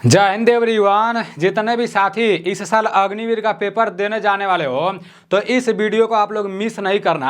जय हिंद एवरीवन। जितने भी साथी इस साल अग्निवीर का पेपर देने जाने वाले हो तो इस वीडियो को आप लोग मिस नहीं करना।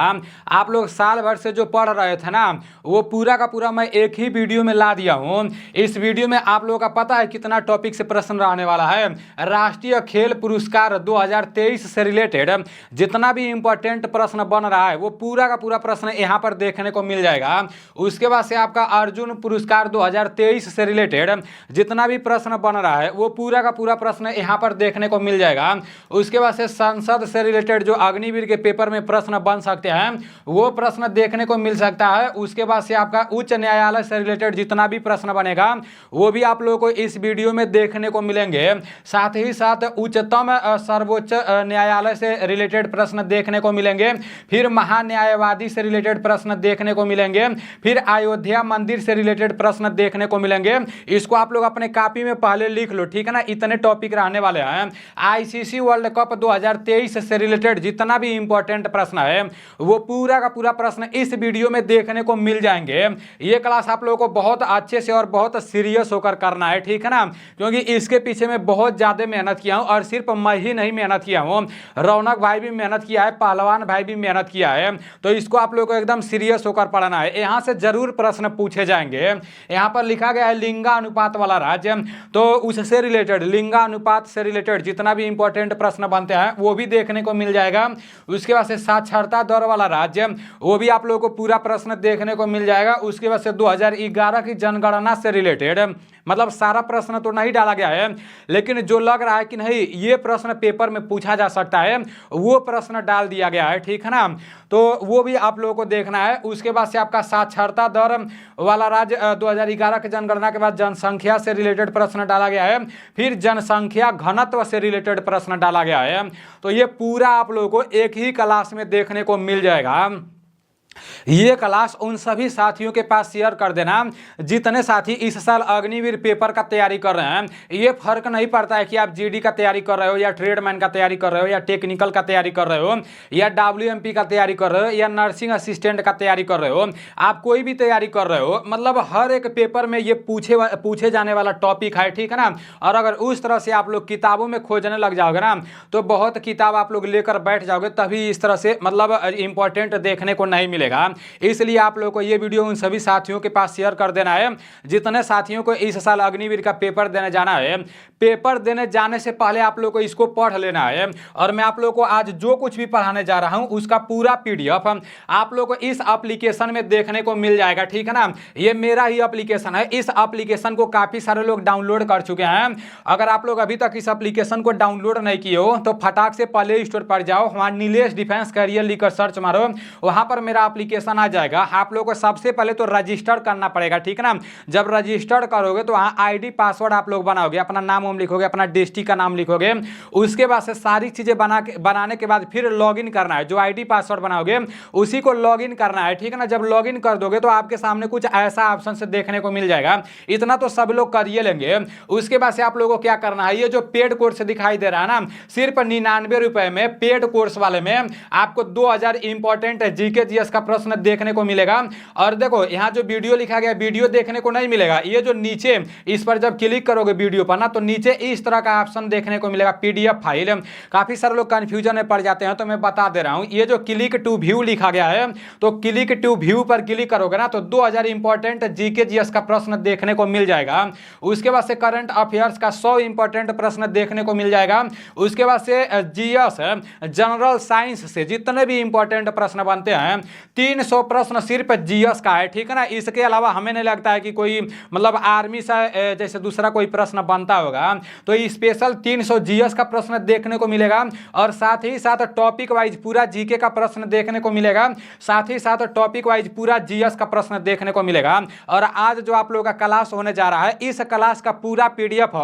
आप लोग साल भर से जो पढ़ रहे थे ना वो पूरा का पूरा मैं एक ही वीडियो में ला दिया हूँ। इस वीडियो में आप लोगों का पता है कितना टॉपिक से प्रश्न रहने वाला है। राष्ट्रीय खेल पुरस्कार 2023 से रिलेटेड जितना भी इंपॉर्टेंट प्रश्न बन रहा है वो पूरा का पूरा प्रश्न यहाँ पर देखने को मिल जाएगा। उसके बाद से आपका अर्जुन पुरस्कार 2023 से रिलेटेड जितना भी प्रश्न बन रहा है वो पूरा का पूरा प्रश्न यहाँ पर देखने को मिल जाएगा। उसके बाद से संसद से रिलेटेड जो अग्निवीर के पेपर में प्रश्न बन सकते हैं वो प्रश्न देखने को मिल सकता है। उसके बाद से आपका उच्च न्यायालय से रिलेटेड जितना भी प्रश्न बनेगा वो भी आप लोगों को इस वीडियो में देखने को मिलेंगे। साथ ही साथ उच्चतम सर्वोच्च न्यायालय से रिलेटेड प्रश्न देखने को मिलेंगे, फिर महान्यायवादी से रिलेटेड प्रश्न देखने को मिलेंगे, फिर अयोध्या मंदिर से रिलेटेड प्रश्न देखने को मिलेंगे। इसको आप लोग अपने कॉपी में पहले लिख लो, ठीक है ना। इतने टॉपिक रहने वाले हैं। आईसीसी वर्ल्ड कप 2023 से रिलेटेड जितना भी इंपॉर्टेंट प्रश्न है वो पूरा का पूरा प्रश्न इस वीडियो में देखने को मिल जाएंगे। ये क्लास आप लोगों को बहुत अच्छे से और बहुत सीरियस होकर करना है, ठीक है ना, क्योंकि इसके पीछे में बहुत ज्यादा मेहनत किया हूं और सिर्फ मैं ही नहीं मेहनत किया हूं, रौनक भाई भी मेहनत किया है, पहलवान भाई भी मेहनत किया है। तो इसको आप लोगों को एकदम सीरियस होकर पढ़ना है। यहां से जरूर प्रश्न पूछे जाएंगे। यहां पर लिखा गया है लिंगानुपात वाला राज्य, तो उससे रिलेटेड लिंगानुपात से रिलेटेड जितना भी इंपॉर्टेंट प्रश्न बनते हैं वो भी देखने को मिल जाएगा। उसके बाद से साक्षरता दर वाला राज्य वो भी आप लोगों को पूरा प्रश्न देखने को मिल जाएगा। उसके बाद से 2011 की जनगणना से रिलेटेड मतलब सारा प्रश्न तो नहीं डाला गया है लेकिन जो लग रहा है कि नहीं ये प्रश्न पेपर में पूछा जा सकता है वो प्रश्न डाल दिया गया है, ठीक है ना। तो वो भी आप लोगों को देखना है। उसके बाद से आपका साक्षरता दर वाला राज्य 2011 की जनगणना के बाद जनसंख्या से रिलेटेड प्रश्न डाला गया है, फिर जनसंख्या घनत्व से रिलेटेड प्रश्न डाला गया है। तो ये पूरा आप लोगों को एक ही क्लास में देखने को मिल जाएगा। ये क्लास उन सभी साथियों के पास शेयर कर देना जितने साथी इस साल अग्निवीर पेपर का तैयारी कर रहे हैं। ये फर्क नहीं पड़ता है कि आप जीडी का तैयारी कर रहे हो या ट्रेडमैन का तैयारी कर रहे हो या टेक्निकल का तैयारी कर रहे हो या डब्ल्यूएमपी का तैयारी कर रहे हो या नर्सिंग असिस्टेंट का तैयारी कर रहे हो। आप कोई भी तैयारी कर रहे हो मतलब हर एक पेपर में ये पूछे जाने वाला टॉपिक है, ठीक है ना। और अगर उस तरह से आप लोग किताबों में खोजने लग जाओगे ना तो बहुत किताब आप लोग लेकर बैठ जाओगे, तभी इस तरह से मतलब इंपॉर्टेंट देखने को नहीं मिलेगा। इसलिए आप लोगों को ये वीडियो उन सभी साथियों के पास शेयर कर देना है जितने साथियों को इस साल अग्निवीर का पेपर देने जाना है। पेपर देने जाने से पहले आप लोगों को इसको पढ़ लेना है। और मैं आप लोगों को आज जो कुछ भी पढ़ाने जा रहा हूं उसका पूरा पीडीएफ आप लोगों को इस एप्लीकेशन में देखने को मिल जाएगा, ठीक है ना। ये मेरा ही एप्लीकेशन है। इस एप्लीकेशन को काफी सारे लोग डाउनलोड कर चुके हैं। अगर आप लोग अभी तक इस एप्लीकेशन को डाउनलोड नहीं किए हो तो फटाक से प्ले स्टोर पर जाओ, वहां नीलेश डिफेंस कैरियर लिखकर सर्च मारो, वहां पर मेरा एप्लीकेशन आ जाएगा। आप लोगों को सबसे पहले तो रजिस्टर करना पड़ेगा, ठीक है ना। जब रजिस्टर करोगे तो वहां आईडी पासवर्ड आप लोग बनाओगे, अपना नाम लिखोगे, अपना डिस्ट्रिक्ट का नाम लिखोगे। उसके बाद से सारी चीजें बनाने के बाद फिर लॉगिन करना है। जो आईडी पासवर्ड बनाओगे उसी को लॉगिन करना है, ठीक है ना। जब लॉगिन कर दोगे तो आपके सामने कुछ ऐसा ऑप्शन से देखने को मिल जाएगा। इतना तो सब लोग करिए लेंगे। उसके बाद से आप लोगों को क्या करना है, ये जो पेड कोर्स दिखाई दे रहा है ना सिर्फ 99 रुपए में पेड कोर्स वाले में आपको 2000 इंपॉर्टेंट जीके जीएस का प्रश्न देखने को मिलेगा। और देखो यहाँ जो वीडियो लिखा गया वीडियो देखने को नहीं मिलेगा, ये जो नीचे इस पर जब क्लिक करोगे वीडियो पर ना तो नीचे इस तरह का ऑप्शन देखने को मिलेगा पीडीएफ फाइल। काफी सारे लोग कंफ्यूजन में पड़ जाते हैं तो मैं बता दे रहा हूं। ये जो क्लिक टू व्यू लिखा गया है तो क्लिक टू व्यू पर क्लिक करोगे ना तो 2000 इंपॉर्टेंट जीके जीएस का प्रश्न देखने को मिल जाएगा। उसके बाद से करंट अफेयर्स का 100 इंपॉर्टेंट प्रश्न देखने को मिल जाएगा। उसके बाद से जीएस जनरल साइंस से जितने भी इंपॉर्टेंट प्रश्न बनते हैं 300 प्रश्न सिर्फ जीएस का है, ठीक है ना। इसके अलावा हमें नहीं लगता है कि कोई मतलब आर्मी से जैसे दूसरा कोई प्रश्न बनता होगा। तो स्पेशल 300 जीएस का प्रश्न देखने को मिलेगा और साथ ही साथ टॉपिक वाइज पूरा जीके का प्रश्न देखने को मिलेगा, साथ ही साथ टॉपिक वाइज पूरा जीएस का प्रश्न देखने को मिलेगा। और आज जो आप लोगों का क्लास होने जा रहा है इस क्लास का पूरा पीडीएफ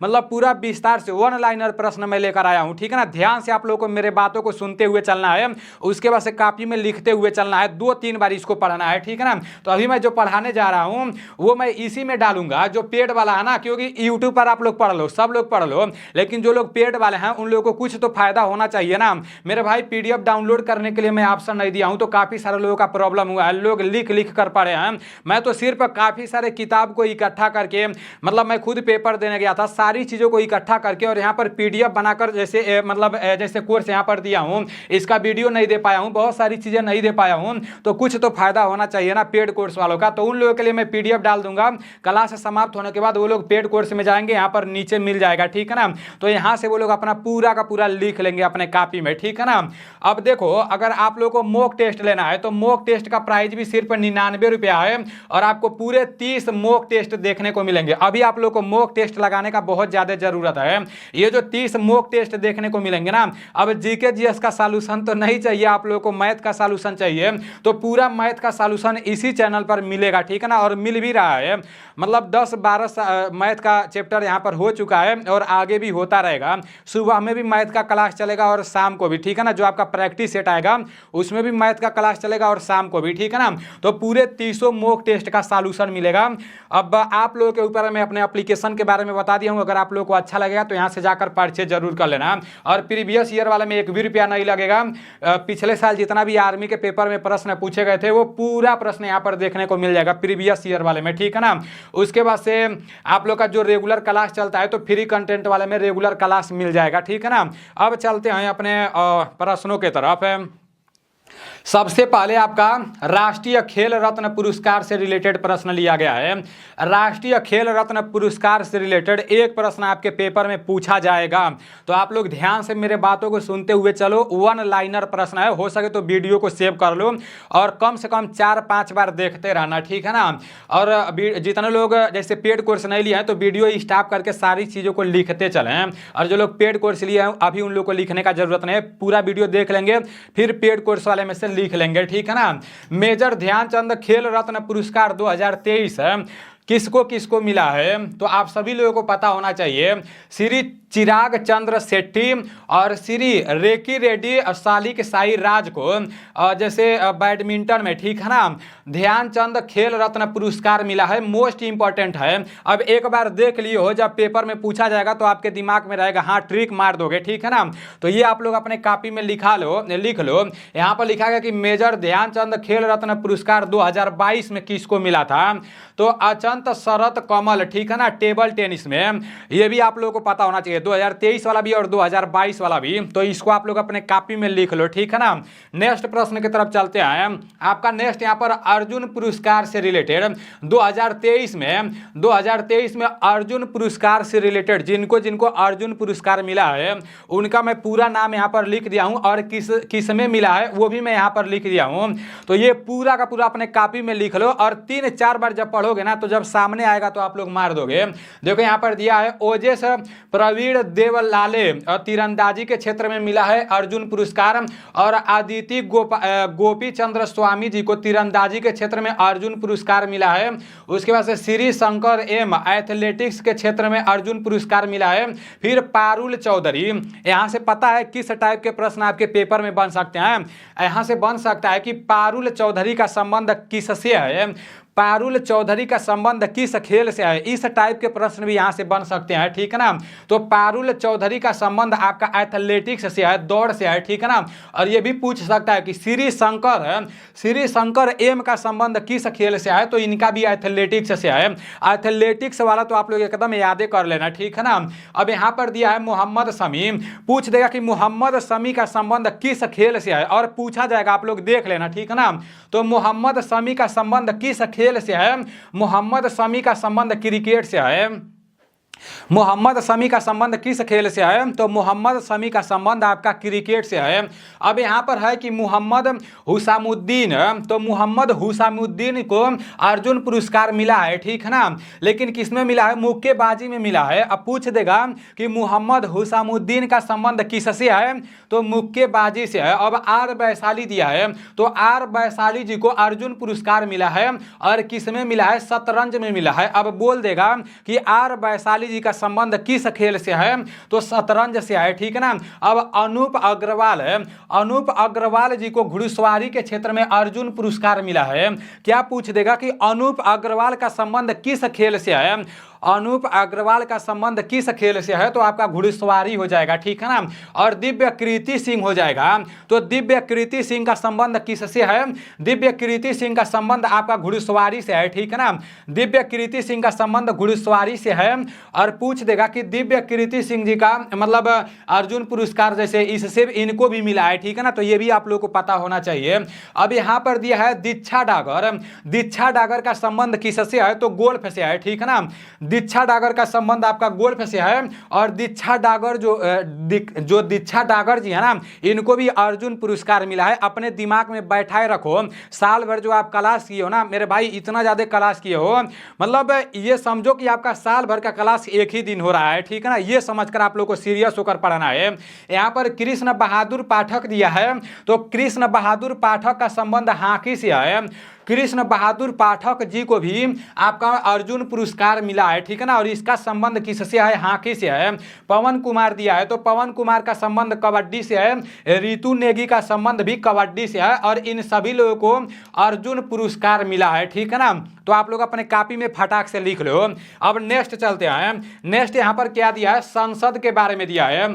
मतलब पूरा विस्तार से वन लाइनर प्रश्न मैं लेकर आया हूं, ठीक है ना। ध्यान से आप लोगों को मेरे बातों को सुनते हुए चलना है। उसके बाद से कॉपी में लिखते हुए चलना चलना है, 2-3 बार इसको पढ़ना है, ठीक है ना। तो अभी मैं जो पढ़ाने जा रहा हूँ वो मैं इसी में डालूंगा जो पेड वाला है ना, क्योंकि यूट्यूब पर आप लोग पढ़ लो, सब लोग पढ़ लो, लेकिन जो लोग पेड वाले हैं उन लोगों को कुछ तो फायदा होना चाहिए ना मेरे भाई। पीडीएफ डाउनलोड करने के लिए मैं ऑप्शन नहीं दिया हूं, तो काफी सारे लोगों का प्रॉब्लम हुआ है, लोग लिख लिख कर पढ़े हैं। मैं तो सिर्फ काफी सारे किताब को इकट्ठा करके, मतलब मैं खुद पेपर देने गया था, सारी चीजों को इकट्ठा करके और यहाँ पर पीडीएफ बनाकर जैसे मतलब जैसे कोर्स यहाँ पर दिया हूँ, इसका वीडियो नहीं दे पाया हूँ, बहुत सारी चीजें नहीं दे पाया हूँ, तो कुछ तो फायदा होना चाहिए ना पेड कोर्स वालों का। तो उन लोगों के लिए मैं पीडीएफ डाल दूंगा, क्लास समाप्त होने के बाद वो लोग पेड कोर्स में जाएंगे, यहाँ पर नीचे मिल जाएगा, ठीक है ना। तो यहाँ से वो लोग अपना पूरा का पूरा लिख लेंगे अपने कॉपी में, ठीक है ना। अब देखो, अगर आप लोगों को मॉक टेस्ट लेना है तो मॉक टेस्ट का प्राइस भी सिर्फ 99 रुपया है और आपको पूरे 30 मॉक टेस्ट देखने को मिलेंगे। अभी आप लोग को मॉक टेस्ट लगाने का बहुत ज्यादा जरूरत है। ये जो 30 मॉक टेस्ट देखने को मिलेंगे ना, अब जीके जीएस का सॉल्यूशन तो नहीं चाहिए आप लोगों को, मैथ का सॉल्यूशन चाहिए, तो पूरा मैथ का सॉल्यूशन इसी चैनल पर मिलेगा, ठीक है ना। और मिल भी रहा है, मतलब 10-12 मैथ का चैप्टर यहाँ पर हो चुका है और आगे भी होता रहेगा। सुबह में भी मैथ का क्लास चलेगा और शाम को भी, ठीक है ना। जो आपका प्रैक्टिस सेट आएगा उसमें भी मैथ का क्लास चलेगा और शाम को भी, ठीक है ना। तो पूरे 30 मॉक टेस्ट का सॉल्यूशन मिलेगा। अब आप लोगों के ऊपर मैं अपने एप्लीकेशन के बारे में बता दिया हूँ, अगर आप लोगों को अच्छा लगेगा तो यहाँ से जाकर परचेज जरूर कर लेना। और प्रीवियस ईयर वाले में 1 भी रुपया नहीं लगेगा। पिछले साल जितना भी आर्मी के पेपर में प्रश्न पूछे गए थे वो पूरा प्रश्न यहाँ पर देखने को मिल जाएगा प्रीवियस ईयर वाले में, ठीक है ना। उसके बाद से आप लोग का जो रेगुलर क्लास चलता है तो फ्री कंटेंट वाले में रेगुलर क्लास मिल जाएगा, ठीक है ना। अब चलते हैं अपने प्रश्नों के तरफ। सबसे पहले आपका राष्ट्रीय खेल रत्न पुरस्कार से रिलेटेड प्रश्न लिया गया है। राष्ट्रीय खेल रत्न पुरस्कार से रिलेटेड एक प्रश्न आपके पेपर में पूछा जाएगा, तो आप लोग ध्यान से मेरे बातों को सुनते हुए चलो। 1 लाइनर प्रश्न है, हो सके तो वीडियो को सेव कर लो और कम से कम 4-5 बार देखते रहना, ठीक है ना। और जितने लोग जैसे पेड कोर्स नहीं लिए हैं तो वीडियो स्टॉप करके सारी चीज़ों को लिखते चलें, और जो लोग पेड कोर्स लिए हैं अभी उन लोग को लिखने का जरूरत नहीं है, पूरा वीडियो देख लेंगे फिर पेड कोर्स वाले में से लिख लेंगे, ठीक है ना। मेजर ध्यानचंद खेल रत्न पुरस्कार 2023 है, किसको किसको मिला है तो आप सभी लोगों को पता होना चाहिए। श्री चिराग चंद्र शेट्टी और श्री रेकी रेड्डी और सालिक साई राज को जैसे बैडमिंटन में, ठीक है ना, ध्यानचंद खेल रत्न पुरस्कार मिला है। मोस्ट इंपॉर्टेंट है, अब एक बार देख लिए हो, जब पेपर में पूछा जाएगा तो आपके दिमाग में रहेगा, हाँ ट्रिक मार दोगे, ठीक है ना। तो ये आप लोग अपने कॉपी में लिख लो। यहाँ पर लिखा गया कि मेजर ध्यानचंद खेल रत्न पुरस्कार 2022 में किसको मिला था, तो अचंत शरत कमल, ठीक है ना, टेबल टेनिस में। ये भी आप लोगों को पता होना चाहिए, 2023 वाला भी और 2022 वाला भी, तो इसको आप लोग अपने कॉपी में लिख लो, ठीक है ना। नेक्स्ट प्रश्न की तरफ चलते हैं। आपका नेक्स्ट यहाँ पर अर्जुन पुरस्कार से रिलेटेड 2023 में अर्जुन पुरस्कार से रिलेटेड जिनको जिनको अर्जुन पुरस्कार मिला है उनका मैं पूरा नाम यहाँ पर लिख दिया हूँ और किस में मिला है वो भी मैं यहाँ पर लिख दिया हूँ। तो ये पूरा का पूरा अपने कॉपी में लिख लो और 3-4 बार जब पढ़ोगे ना तो जब सामने आएगा तो आप लोग मार दोगे। देखो यहाँ पर दिया है ओजेस प्रवीण देवलाले तीरंदाजी के क्षेत्र में मिला है अर्जुन पुरस्कार, और आदिति गोपी चंद्र स्वामी जी को तीरंदाजी के क्षेत्र में अर्जुन पुरस्कार मिला है। उसके बाद से श्री शंकर एम एथलेटिक्स के क्षेत्र में अर्जुन पुरस्कार मिला है। फिर पारुल चौधरी, यहाँ से पता है किस टाइप के प्रश्न आपके पेपर में बन सकते हैं। यहाँ से बन सकता है कि पारुल चौधरी का संबंध किससे है, पारुल चौधरी का संबंध किस खेल से है, इस टाइप के प्रश्न भी यहाँ से बन सकते हैं, ठीक है ना। तो पारुल चौधरी का संबंध आपका एथलेटिक्स से है, दौड़ से है, ठीक है ना। और ये भी पूछ सकता है कि श्री शंकर एम का संबंध किस खेल से है, तो इनका भी एथलेटिक्स से है। एथलेटिक्स वाला तो आप लोग एकदम याद कर लेना, ठीक है ना। अब यहाँ पर दिया है मोहम्मद शमी, पूछ देगा कि मोहम्मद शमी का संबंध किस खेल से है और पूछा जाएगा, आप लोग देख लेना, ठीक है ना। तो मोहम्मद शमी का संबंध किस खेल से है, मोहम्मद शमी का संबंध क्रिकेट से है। मोहम्मद शमी का संबंध किस खेल से है, तो मोहम्मद शमी का संबंध आपका क्रिकेट से है। अब यहाँ पर है कि मोहम्मद हुसामुद्दीन, तो मोहम्मद हुसामुद्दीन को अर्जुन पुरस्कार मिला है, ठीक है ना, लेकिन किसमें मिला है, मुक्केबाजी में मिला है। अब पूछ देगा कि मोहम्मद हुसामुद्दीन का संबंध किससे है, तो मुक्केबाजी से है। अब आर वैशाली दिया है, तो आर वैशाली जी को अर्जुन पुरस्कार मिला है और किसमें मिला है, शतरंज में मिला है। अब बोल देगा कि आर वैशाली तिवारी जी का संबंध किस खेल से है? तो शतरंज से है, ठीक है ना। अब अनूप अग्रवाल है, अनूप अग्रवाल जी को घुड़सवारी के क्षेत्र में अर्जुन पुरस्कार मिला है। क्या पूछ देगा कि अनूप अग्रवाल का संबंध किस खेल से है? अनूप अग्रवाल का संबंध किस खेल से है? तो आपका घुड़सवारी हो जाएगा, ठीक है ना। और दिव्य कृति सिंह हो जाएगा, तो दिव्य कृति सिंह का संबंध किससे है? दिव्य कृति सिंह का संबंध आपका घुड़सवारी से है, ठीक है ना। दिव्य कृति सिंह का संबंध घुड़सवारी से है। और पूछ देगा कि दिव्य कृति सिंह जी का मतलब अर्जुन पुरस्कार जैसे इससे इनको भी मिला है, ठीक है ना। तो ये भी आप लोग को पता होना चाहिए। अब यहाँ पर दिया है दीक्षा डागर, दीक्षा डागर का संबंध किससे है? तो गोल्फ से है, ठीक है ना। दीक्षा डागर का संबंध आपका गोल्फ से है। और दीक्षा डागर जो दीक्षा डागर जी है ना, इनको भी अर्जुन पुरस्कार मिला है। अपने दिमाग में बैठाए रखो, साल भर जो आप क्लास किए हो ना मेरे भाई, इतना ज्यादा क्लास किए हो, मतलब ये समझो कि आपका साल भर का क्लास एक ही दिन हो रहा है, ठीक है ना। ये समझकर आप लोग को सीरियस होकर पढ़ना है। यहाँ पर कृष्ण बहादुर पाठक दिया है, तो कृष्ण बहादुर पाठक का संबंध हॉकी से है। कृष्ण बहादुर पाठक जी को भी आपका अर्जुन पुरस्कार मिला है, ठीक है ना। और इसका संबंध किससे है? हॉकी से है। पवन कुमार दिया है, तो पवन कुमार का संबंध कबड्डी से है। रितु नेगी का संबंध भी कबड्डी से है। और इन सभी लोगों को अर्जुन पुरस्कार मिला है, ठीक है ना। तो आप लोग अपने कॉपी में फटाक से लिख लो। अब नेक्स्ट चलते हैं। नेक्स्ट यहाँ पर क्या दिया है? संसद के बारे में दिया है।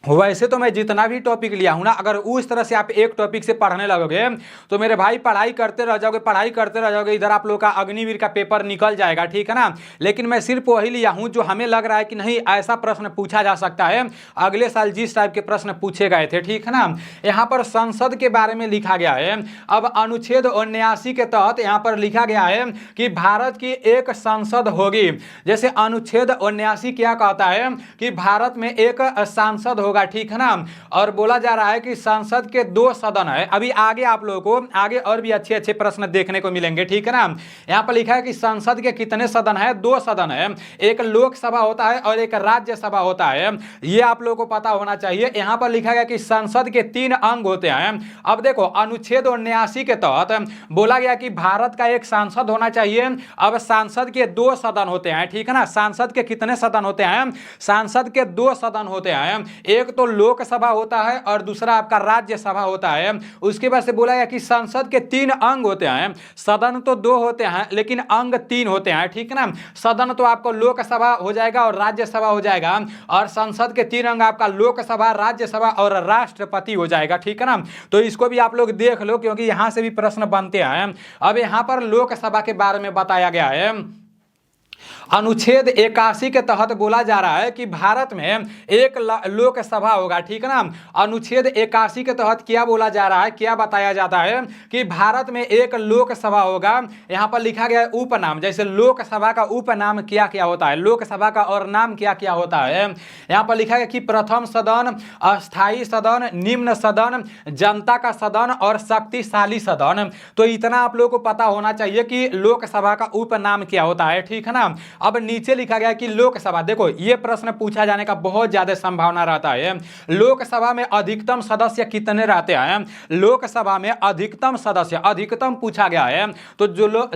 वैसे तो मैं जितना भी टॉपिक लिया हूं ना, अगर उस तरह से आप एक टॉपिक से पढ़ने लगोगे तो मेरे भाई पढ़ाई करते रह जाओगे, पढ़ाई करते रह जाओगे, इधर आप लोग का अग्निवीर का पेपर निकल जाएगा, ठीक है ना। लेकिन मैं सिर्फ वही लिया हूं जो हमें लग रहा है कि नहीं ऐसा प्रश्न पूछा जा सकता है अगले साल जिस टाइप के प्रश्न पूछे गए थे, ठीक है ना। यहाँ पर संसद के बारे में लिखा गया है। अब अनुच्छेद 79 के तहत यहाँ पर लिखा गया है कि भारत की एक संसद होगी। जैसे अनुच्छेद 79 क्या कहता है कि भारत में एक सांसद होगा, ठीक है ना। और बोला जा रहा है कि संसद के 2 सदन है। अभी आगे आप लोगों को आगे और भी अच्छे अच्छे प्रश्न देखने को मिलेंगे, ठीक है ना। यहाँ पर लिखा है कि संसद के कितने सदन है? 2 सदन है। एक लोकसभा होता है और एक राज्यसभा होता है, ये आप लोगों को पता होना चाहिए। यहाँ पर लिखा गया कि संसद के 3 अंग होते हैं। अब देखो अनुच्छेद 79 के तहत बोला गया कि भारत का एक सांसद होना चाहिए। अब सांसद के 2 सदन होते हैं, ठीक है ना। सांसद के कितने सदन होते हैं? सांसद के 2 सदन होते हैं। एक तो लोकसभा होता है और दूसरा आपका राज्यसभा होता है। उसके बाद से बोला गया कि संसद के 3 अंग होते हैं। सदन तो 2 होते हैं लेकिन अंग 3 होते हैं, ठीक है ना। सदन तो आपको लोकसभा हो जाएगा और राज्यसभा हो जाएगा, और संसद के 3 अंग आपका लोकसभा, राज्यसभा और राष्ट्रपति हो जाएगा, ठीक है ना। तो इसको भी आप लोग देख लो क्योंकि यहां से भी प्रश्न बनते हैं। अब यहां पर लोकसभा के बारे में बताया गया है। अनुच्छेद 81 के तहत बोला जा रहा है कि भारत में एक लोकसभा होगा, ठीक है ना। अनुच्छेद 81 के तहत क्या बोला जा रहा है, क्या बताया जाता है कि भारत में एक लोकसभा होगा। यहाँ पर लिखा गया है उपनाम, जैसे लोकसभा का उपनाम क्या क्या होता है, लोकसभा का और नाम क्या क्या होता है। यहाँ पर लिखा गया कि प्रथम सदन, अस्थायी सदन, निम्न सदन, जनता का सदन और शक्तिशाली सदन। तो इतना आप लोगों को पता होना चाहिए कि लोकसभा का उपनाम क्या होता है, ठीक है ना। अब नीचे लिखा गया कि लोकसभा, देखो ये प्रश्न पूछा जाने का बहुत ज्यादा संभावना रहता है। लोकसभा में अधिकतम सदस्य कितने रहते हैं? लोकसभा में अधिकतम सदस्य, अधिकतम पूछा गया है तो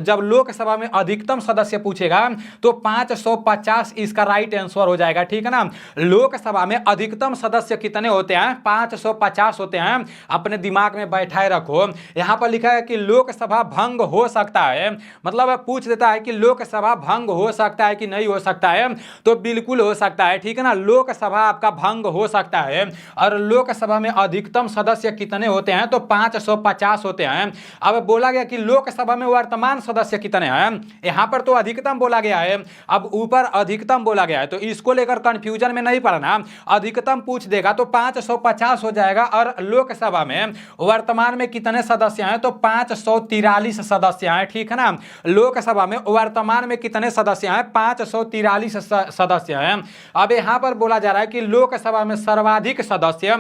जब लोकसभा में अधिकतम सदस्य पूछेगा तो 550 इसका राइट आंसर हो जाएगा, ठीक है ना। लोकसभा में अधिकतम सदस्य कितने होते हैं? 550 होते हैं। अपने दिमाग में बैठाए रखो। यहां पर लिखा है कि लोकसभा भंग हो सकता है, मतलब पूछ देता है कि लोकसभा भंग हो सकता है कि नहीं हो सकता है, तो बिल्कुल हो सकता है, ठीक है ना। लोकसभा आपका भंग हो सकता है। और लोकसभा में अधिकतम सदस्य कितने होते हैं? तो 550 होते हैं। अब बोला गया कि लोकसभा में वर्तमान सदस्य कितने हैं? यहां पर तो अधिकतम बोला गया है, अब ऊपर अधिकतम बोला गया है, तो इसको लेकर कंफ्यूजन में नहीं पड़ना। अधिकतम पूछ देगा तो 550 हो जाएगा। और लोकसभा में वर्तमान में कितने सदस्य हैं? तो 543 सदस्य हैं, ठीक है ना। लोकसभा में वर्तमान में कितने सदस्य हैं? 543 सदस्य हैं। अब यहां पर बोला जा रहा है कि लोकसभा में सर्वाधिक सदस्य,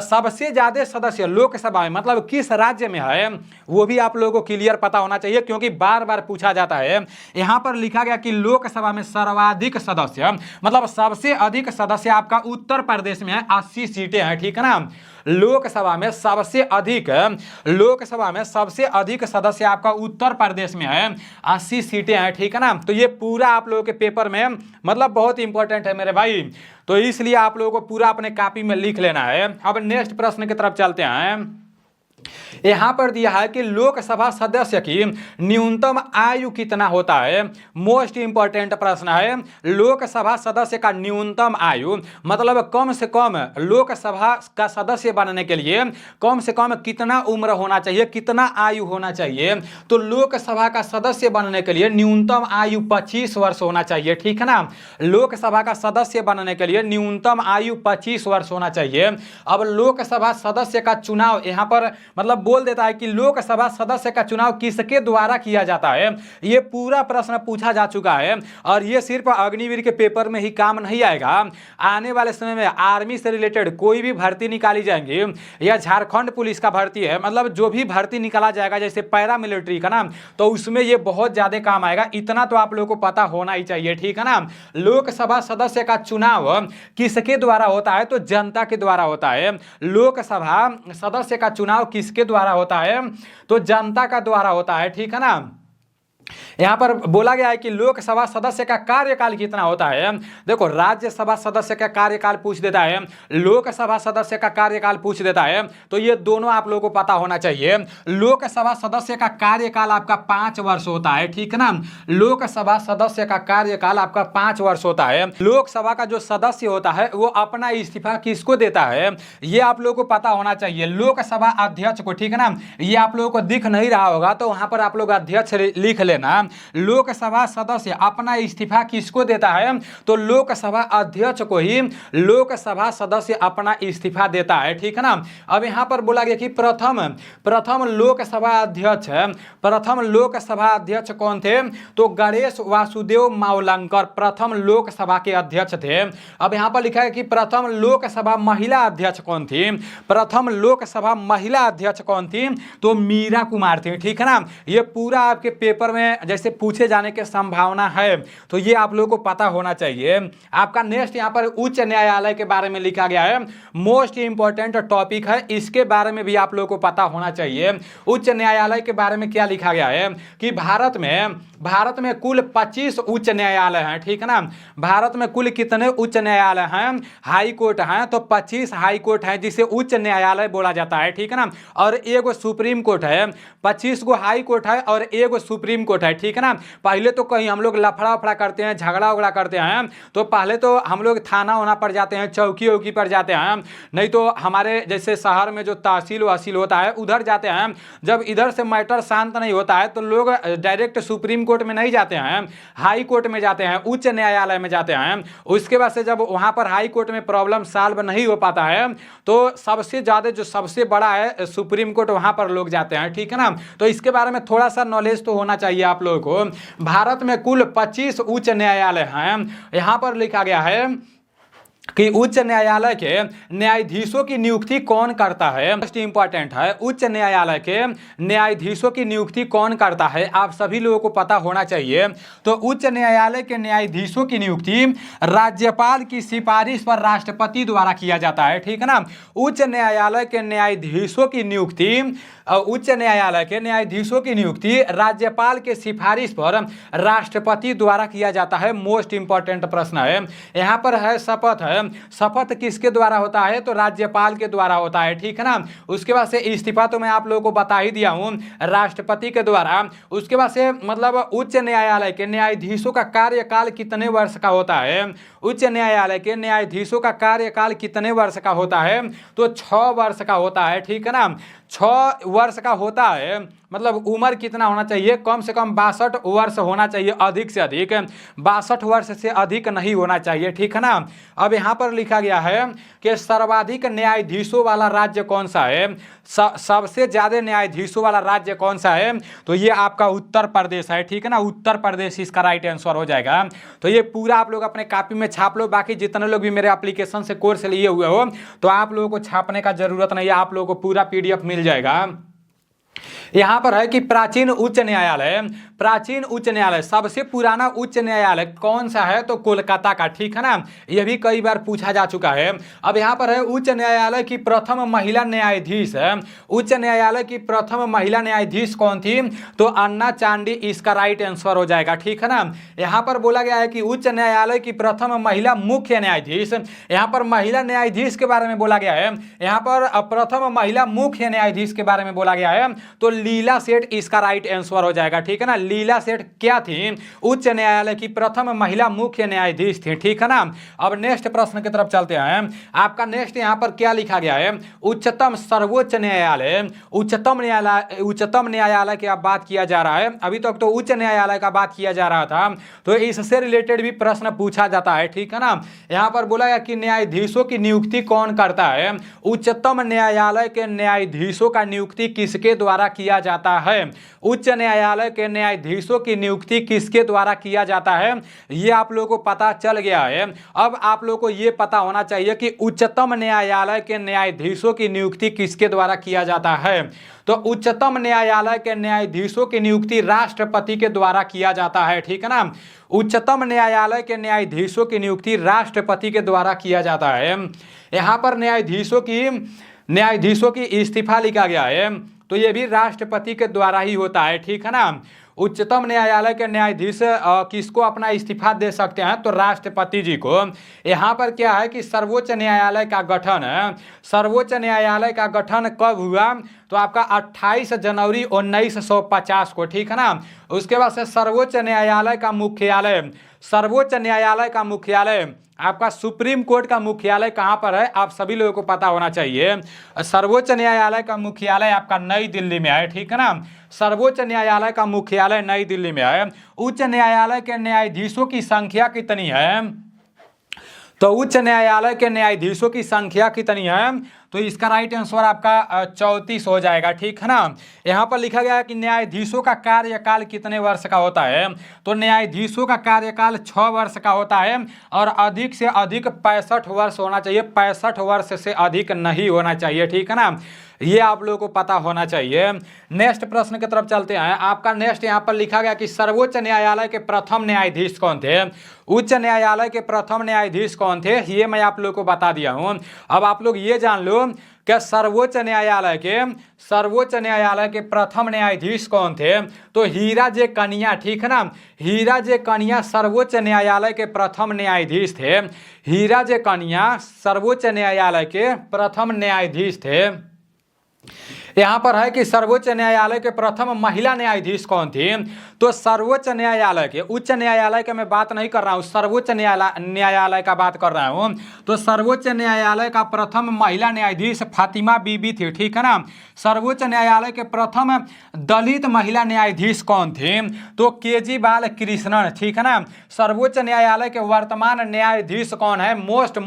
सबसे ज्यादा सदस्य लोकसभा में मतलब किस राज्य में है, वो भी आप लोगों को क्लियर पता होना चाहिए क्योंकि बार बार पूछा जाता है। यहां पर लिखा गया कि लोकसभा में सर्वाधिक सदस्य मतलब सबसे अधिक सदस्य आपका उत्तर प्रदेश में है, 80 सीटें हैं, ठीक है ना। लोकसभा में सबसे अधिक सदस्य आपका उत्तर प्रदेश में है, 80 सीटें हैं, ठीक है ना। तो ये पूरा आप लोगों के पेपर में मतलब बहुत इंपॉर्टेंट है मेरे भाई, तो इसलिए आप लोगों को पूरा अपने कॉपी में लिख लेना है। अब नेक्स्ट प्रश्न की तरफ चलते हैं। यहां पर दिया है कि लोकसभा सदस्य की न्यूनतम आयु कितना होता है। मोस्ट इंपॉर्टेंट प्रश्न है, लोकसभा सदस्य का न्यूनतम आयु मतलब कम से कम लोकसभा का सदस्य बनने के लिए कम से कम कितना उम्र होना चाहिए, कितना आयु होना चाहिए। तो लोकसभा का सदस्य बनने के लिए न्यूनतम आयु 25 वर्ष होना चाहिए, ठीक है ना। लोकसभा का सदस्य बनने के लिए न्यूनतम आयु 25 वर्ष होना चाहिए। अब लोकसभा सदस्य का चुनाव यहां पर मतलब बोल देता है कि लोकसभा सदस्य का चुनाव किसके द्वारा किया जाता है। यह पूरा प्रश्न पूछा जा चुका है और यह सिर्फ अग्निवीर के पेपर में ही काम नहीं आएगा। आने वाले समय में आर्मी से रिलेटेड कोई भी भर्ती निकाली जाएंगी या झारखंड पुलिस का भर्ती है, मतलब जो भी भर्ती निकाला जाएगा जैसे पैरामिलिट्री का ना, तो उसमें यह बहुत ज्यादा काम आएगा। इतना तो आप लोगों को पता होना ही चाहिए, ठीक है ना। लोकसभा सदस्य का चुनाव किसके द्वारा होता है, तो जनता के द्वारा होता है। लोकसभा सदस्य का चुनाव किसके द्वारा होता है, तो जनता का द्वारा होता है, ठीक है ना। यहां पर बोला गया है कि लोकसभा सदस्य का कार्यकाल कितना होता है। देखो राज्यसभा सदस्य का कार्यकाल पूछ देता है, लोकसभा सदस्य का कार्यकाल पूछ देता है, तो ये दोनों आप लोगों को पता होना चाहिए। लोकसभा सदस्य का कार्यकाल आपका 5 वर्ष होता है, ठीक है ना। लोकसभा सदस्य का कार्यकाल आपका 5 वर्ष होता है। लोकसभा का जो सदस्य होता है वो अपना इस्तीफा किसको देता है, ये आप लोगों को पता होना चाहिए। लोकसभा अध्यक्ष को, ठीक है ना। ये आप लोगों को दिख नहीं रहा होगा तो वहां पर आप लोग अध्यक्ष लिख लेना। लोकसभा सदस्य अपना इस्तीफा किसको देता है, तो लोकसभा अध्यक्ष को ही लोकसभा सदस्य अपना इस्तीफा देता है, ठीक है ना। अब यहां पर बोला गया कि प्रथम लोकसभा अध्यक्ष कौन थे, तो गणेश वासुदेव मावलंकर प्रथम लोकसभा के अध्यक्ष थे। अब यहां पर लिखा है कि प्रथम लोकसभा महिला अध्यक्ष कौन थी, प्रथम लोकसभा महिला अध्यक्ष कौन थी, तो मीरा कुमार थी, ठीक है ना। ये पूरा आपके पेपर में जैसे पूछे जाने की संभावना है, तो ये आप लोगों को पता होना चाहिए। आपका नेक्स्ट यहां पर उच्च न्यायालय के बारे में लिखा गया है, मोस्ट इंपॉर्टेंट टॉपिक है, इसके बारे में भी आप लोगों को पता होना चाहिए। उच्च न्यायालय के बारे में क्या लिखा गया है कि भारत में कुल 25 उच्च न्यायालय हैं, ठीक है ना। भारत में कुल कितने उच्च न्यायालय हैं, हाई कोर्ट हैं, तो 25 हाई कोर्ट हैं जिसे उच्च न्यायालय बोला जाता है, ठीक है ना। और एक सुप्रीम कोर्ट है, 25 गो हाई कोर्ट है और एक सुप्रीम कोर्ट है, ठीक है ना। पहले तो कहीं हम लोग लफड़ा उफड़ा करते हैं, झगड़ा उगड़ा करते हैं, तो पहले तो हम लोग थाना होना पर जाते हैं, चौकी वौकी पर जाते हैं, नहीं तो हमारे जैसे शहर में जो तहसील वहसील होता है उधर जाते हैं। जब इधर से मैटर शांत नहीं होता है तो लोग डायरेक्ट सुप्रीम कोर्ट में नहीं जाते हैं, हाई कोर्ट में जाते हैं, उच्च न्यायालय में जाते हैं। उसके बाद से जब वहां पर हाई कोर्ट में प्रॉब्लम सॉल्व नहीं हो पाता है तो सबसे ज्यादा जो सबसे बड़ा है सुप्रीम कोर्ट, वहां पर लोग जाते हैं, ठीक है ना। तो इसके बारे में थोड़ा सा नॉलेज तो होना चाहिए आप लोगों को। भारत में कुल 25 उच्च न्यायालय हैं। यहां पर लिखा गया है कि उच्च न्यायालय के न्यायाधीशों की नियुक्ति कौन करता है। मोस्ट इंपॉर्टेंट है, उच्च न्यायालय के न्यायाधीशों की नियुक्ति कौन करता है, आप सभी लोगों को पता होना चाहिए। तो उच्च न्यायालय के न्यायाधीशों की नियुक्ति राज्यपाल की सिफारिश पर राष्ट्रपति द्वारा किया जाता है, ठीक है ना। उच्च न्यायालय के न्यायाधीशों की नियुक्ति राज्यपाल के सिफारिश पर राष्ट्रपति द्वारा किया जाता है। मोस्ट इंपॉर्टेंट प्रश्न है। यहां पर है शपथ है, शपथ किसके द्वारा होता है, तो राज्यपाल के द्वारा होता है, ठीक है ना। उसके बाद से इस्तीफा तो मैं आप लोगों को बता ही दिया हूं, राष्ट्रपति के द्वारा। उसके बाद से मतलब उच्च न्यायालय के न्यायाधीशों का कार्यकाल कितने वर्ष का होता है, उच्च न्यायालय के न्यायाधीशों का कार्यकाल कितने वर्ष का होता है, तो 6 वर्ष का होता है, ठीक है ना। 6 वर्ष का होता है, मतलब उम्र कितना होना चाहिए, कम से कम 62 वर्ष होना चाहिए, अधिक से अधिक 62 वर्ष से अधिक नहीं होना चाहिए, ठीक है ना। अब यहाँ पर लिखा गया है कि सर्वाधिक न्यायाधीशों वाला राज्य कौन सा है, सबसे ज्यादा न्यायाधीशों वाला राज्य कौन सा है, तो ये आपका उत्तर प्रदेश है, ठीक है ना। उत्तर प्रदेश इसका राइट आंसर हो जाएगा। तो ये पूरा आप लोग अपने कॉपी में छाप लो। बाकी जितने लोग भी मेरे एप्लीकेशन से कोर्स लिए हुए हो तो आप लोगों को छापने का जरूरत नहीं है, आप लोगों को पूरा PDF मिल जाएगा। यहां पर है कि प्राचीन प्राचीन उच्च न्यायालय, सबसे पुराना उच्च न्यायालय कौन सा है? तो कोलकाता का, ठीक है ना। यह भी कई बार पूछा जा चुका है। अब यहाँ पर है उच्च न्यायालय की प्रथम महिला न्यायाधीश है। उच्च न्यायालय की प्रथम महिला न्यायाधीश कौन थी? तो अन्ना चांडी इसका राइट आंसर हो जाएगा, ठीक है ना। यहाँ पर बोला गया है कि उच्च न्यायालय की प्रथम महिला मुख्य न्यायाधीश, यहाँ पर महिला न्यायाधीश के बारे में बोला गया है, यहाँ पर प्रथम महिला मुख्य न्यायाधीश के बारे में बोला गया है, तो लीला सेठ इसका राइट आंसर हो जाएगा, ठीक है ना। लीला सेठ क्या थी? उच्च न्यायालय की प्रथम महिला मुख्य न्यायाधीश थी, ठीक है ना। अब नेक्स्ट प्रश्न की तरफ चलते हैं। आपका नेक्स्ट यहाँ पर क्या लिखा गया है? उच्चतम सर्वोच्च न्यायालय, उच्चतम न्यायालय की अब बात किया जा रहा है। अभी तक तो उच्च न्यायालय का बात किया जा रहा था, तो इससे रिलेटेड भी प्रश्न पूछा जाता है, ठीक है ना। यहाँ पर बोला गया कि न्यायाधीशों की नियुक्ति कौन करता है? उच्चतम न्यायालय के न्यायाधीशों का नियुक्ति किसके द्वारा किया जाता है? उच्च न्यायालय के न्यायाधीशों की नियुक्ति किसके द्वारा किया जाता है? ये आप लोगों को पता चल गया है। अब आप लोगों को ये पता होना चाहिए कि उच्चतम न्यायालय के न्यायाधीशों की नियुक्ति किसके द्वारा किया जाता है। तो उच्चतम न्यायालय के न्यायाधीशों की नियुक्ति राष्ट्रपति के द्वारा किया जाता है, ठीक है ना। उच्चतम न्यायालय के न्यायाधीशों की नियुक्ति राष्ट्रपति के द्वारा किया जाता है। यहाँ पर न्यायाधीशों की इस्तीफा लिखा गया है, तो ये भी राष्ट्रपति के द्वारा ही होता है, ठीक है ना। उच्चतम न्यायालय के न्यायाधीश किसको अपना इस्तीफा दे सकते हैं? तो राष्ट्रपति जी को। यहाँ पर क्या है कि सर्वोच्च न्यायालय का गठन है। सर्वोच्च न्यायालय का गठन कब हुआ? तो आपका 28 जनवरी 1950 को, ठीक है ना। उसके बाद से सर्वोच्च न्यायालय का मुख्यालय आपका सुप्रीम कोर्ट का मुख्यालय कहाँ पर है? आप सभी लोगों को पता होना चाहिए। सर्वोच्च न्यायालय का मुख्यालय आपका नई दिल्ली में है, ठीक है ना। सर्वोच्च न्यायालय का मुख्यालय नई दिल्ली में है। उच्च न्यायालय के न्यायाधीशों की संख्या कितनी है? तो उच्च न्यायालय के न्यायाधीशों की संख्या कितनी है? तो इसका राइट आंसर आपका 34 हो जाएगा, ठीक है ना। यहाँ पर लिखा गया है कि न्यायाधीशों का कार्यकाल कितने वर्ष का होता है? तो न्यायाधीशों का कार्यकाल 6 वर्ष का होता है और अधिक से अधिक 65 वर्ष होना चाहिए, 65 वर्ष से अधिक नहीं होना चाहिए, ठीक है ना। ये आप लोगों को पता होना चाहिए। नेक्स्ट प्रश्न की तरफ चलते हैं। आपका नेक्स्ट यहाँ पर लिखा गया कि सर्वोच्च न्यायालय के प्रथम न्यायाधीश कौन थे? उच्च न्यायालय के प्रथम न्यायाधीश कौन थे? ये मैं आप लोगों को बता दिया हूँ। अब आप लोग ये जान लो कि सर्वोच्च न्यायालय के प्रथम न्यायाधीश कौन थे? तो हीरा जे कनिया, ठीक है ना। हीरा जे कनिया सर्वोच्च न्यायालय के प्रथम न्यायाधीश थे। हीरा जे कनिया सर्वोच्च न्यायालय के प्रथम न्यायाधीश थे। यहाँ पर है कि सर्वोच्च न्यायालय के प्रथम महिला न्यायाधीश कौन थी? तो सर्वोच्च न्यायालय के, उच्च न्यायालय के मैं बात नहीं कर रहा हूँ, सर्वोच्च न्यायालय का बात कर रहा हूँ। तो सर्वोच्च न्यायालय का प्रथम महिला न्यायाधीश फातिमा बीबी थी, ठीक है ना। सर्वोच्च न्यायालय के प्रथम दलित महिला न्यायाधीश कौन थी? तो केजी बालकृष्णन, ठीक है ना। सर्वोच्च न्यायालय के वर्तमान न्यायाधीश कौन है? मोस्ट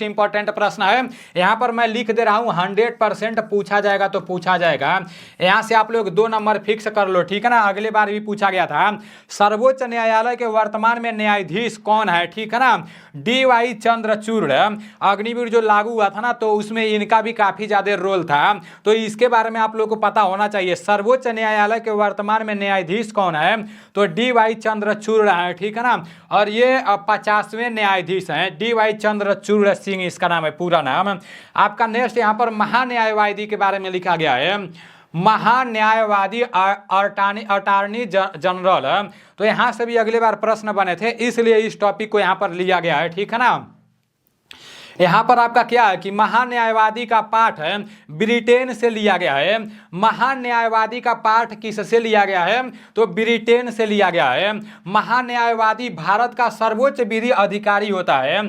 इंपॉर्टेंट प्रश्न है। यहाँ पर मैं लिख दे रहा हूँ, 100% पूछा जाएगा तो पूछा जाएगा। यहाँ से आप लोग 2 नंबर फिक्स कर लो, ठीक है ना। अगले बार भी पूछा गया था। सर्वोच्च न्यायालय के वर्तमान में न्यायाधीश कौन है, ठीक है ना। DY चंद्रचूड़। अग्निवीर जो लागू हुआ था ना, तो उसमें इनका भी काफी ज्यादा रोल था, तो इसके बारे में आप लोग को पता होना चाहिए। सर्वोच्च न्यायालय के वर्तमान में न्यायाधीश कौन है? तो DY चंद्रचूड़ है, ठीक है ना। और ये 50वें न्यायाधीश हैं, DY चंद्रचूड़ सिंह इसका नाम है, पूरा नाम। आपका नेक्स्ट यहाँ पर महान्यायवादी के बारे में लिखा गया है। महान्यायवादी अटॉर्नी जनरल, तो यहाँ से भी अगले बार प्रश्न बने थे, इसलिए इस टॉपिक को यहाँ पर लिया गया है, ठीक है ना। यहाँ पर आपका क्या है कि महान्यायवादी का पाठ है ब्रिटेन से लिया गया है। महान्यायवादी का पाठ किससे लिया गया है? तो ब्रिटेन से लिया गया है। महान्यायवादी भारत का सर्वोच्च विधि अधिकारी होता है।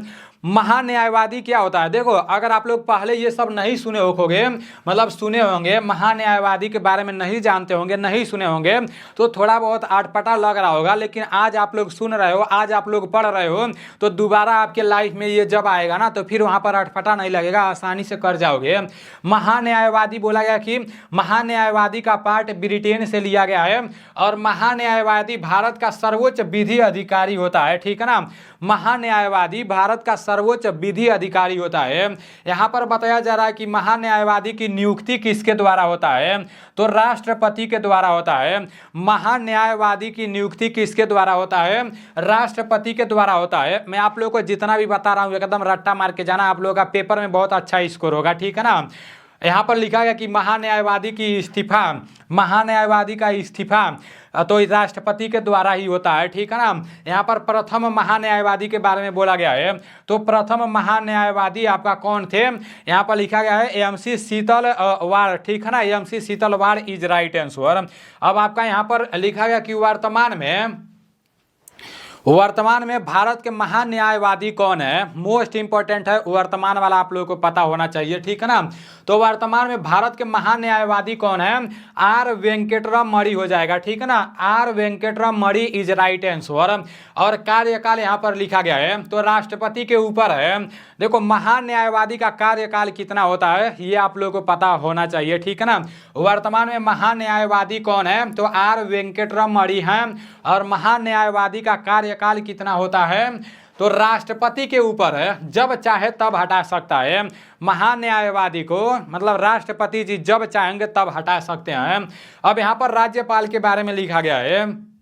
महान्यायवादी क्या होता है? देखो, अगर आप लोग पहले ये सब नहीं सुने होंगे, मतलब सुने होंगे, महान्यायवादी के बारे में नहीं जानते होंगे, नहीं सुने होंगे, तो थोड़ा बहुत आटपटा लग रहा होगा। लेकिन आज आप लोग सुन रहे हो, आज आप लोग पढ़ रहे हो, तो दोबारा आपके लाइफ में ये जब आएगा ना, तो फिर वहाँ पर आटपटा नहीं लगेगा, आसानी से कर जाओगे। महान्यायवादी बोला गया कि महान्यायवादी का पाठ ब्रिटेन से लिया गया है और महान्यायवादी भारत का सर्वोच्च विधि अधिकारी होता है, ठीक है ना। महान्यायवादी भारत का सर्वोच्च विधि अधिकारी होता है। यहाँ पर बताया जा रहा है कि महान्यायवादी की नियुक्ति किसके द्वारा होता है, तो राष्ट्रपति के द्वारा होता है। महान्यायवादी की नियुक्ति किसके द्वारा होता है, राष्ट्रपति के द्वारा होता है। मैं आप लोगों को जितना भी बता रहा हूँ एकदम रट्टा मार के जाना, आप लोगों का पेपर में बहुत अच्छा स्कोर होगा, ठीक है ना। यहाँ पर लिखा गया कि महान्यायवादी की इस्तीफा, महान्यायवादी का इस्तीफा तो राष्ट्रपति के द्वारा ही होता है, ठीक है ना। यहाँ पर प्रथम महान्यायवादी के बारे में बोला गया है, तो प्रथम महान्यायवादी आपका कौन थे, यहाँ पर लिखा गया है एमसी शीतलवाड़, ठीक है ना। MC Setalvad is right answer. अब आपका यहाँ पर लिखा गया कि वर्तमान में भारत के महान्यायवादी कौन है, मोस्ट इंपॉर्टेंट है, वर्तमान वाला आप लोगों को पता होना चाहिए, ठीक है ना। तो वर्तमान में भारत के महान्यायवादी कौन है, आर वेंकटरमणि हो जाएगा, ठीक है ना। R Venkataramani is right answer. और कार्यकाल यहाँ पर लिखा गया है तो राष्ट्रपति के ऊपर है। देखो महान्यायवादी का कार्यकाल कितना होता है ये आप लोगों को पता होना चाहिए, ठीक है ना। वर्तमान में महान्यायवादी कौन है, तो आर वेंकटरमणि हैं। और महान्यायवादी का कार्यकाल कितना होता है, तो राष्ट्रपति के ऊपर है, जब चाहे तब हटा सकता है महान्यायवादी को, मतलब राष्ट्रपति जी जब चाहेंगे तब हटा सकते हैं। अब यहाँ पर राज्यपाल के बारे में लिखा गया है,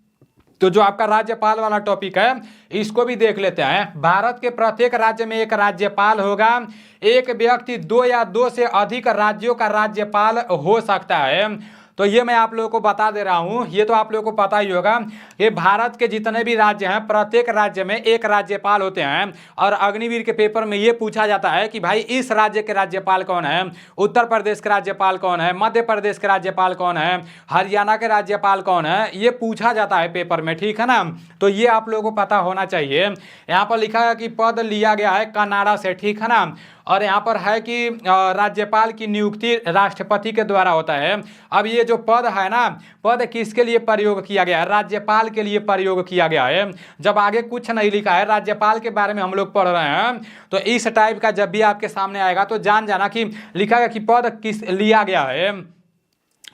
तो जो आपका राज्यपाल वाला टॉपिक है इसको भी देख लेते हैं। भारत के प्रत्येक राज्य में एक राज्यपाल होगा। एक व्यक्ति 2 या 2 से अधिक राज्यों का राज्यपाल हो सकता है। तो ये मैं आप लोगों को बता दे रहा हूँ, ये तो आप लोगों को पता ही होगा कि भारत के जितने भी राज्य हैं प्रत्येक राज्य में एक राज्यपाल होते हैं। और अग्निवीर के पेपर में ये पूछा जाता है कि भाई इस राज्य के राज्यपाल कौन है, उत्तर प्रदेश के राज्यपाल कौन है, मध्य प्रदेश के राज्यपाल कौन है, हरियाणा के राज्यपाल कौन है, ये पूछा जाता है पेपर में, ठीक है ना। तो ये आप लोगों को पता होना चाहिए। यहाँ पर लिखा है कि पद लिया गया है कनाडा से, ठीक है ना। और यहाँ पर है कि राज्यपाल की नियुक्ति राष्ट्रपति के द्वारा होता है। अब ये जो पद है ना, पद किसके लिए प्रयोग किया गया है, राज्यपाल के लिए प्रयोग किया गया है। जब आगे कुछ नहीं लिखा है, राज्यपाल के बारे में हम लोग पढ़ रहे हैं, तो इस टाइप का जब भी आपके सामने आएगा तो जान जाना कि लिखा गया कि पद किस लिया गया है,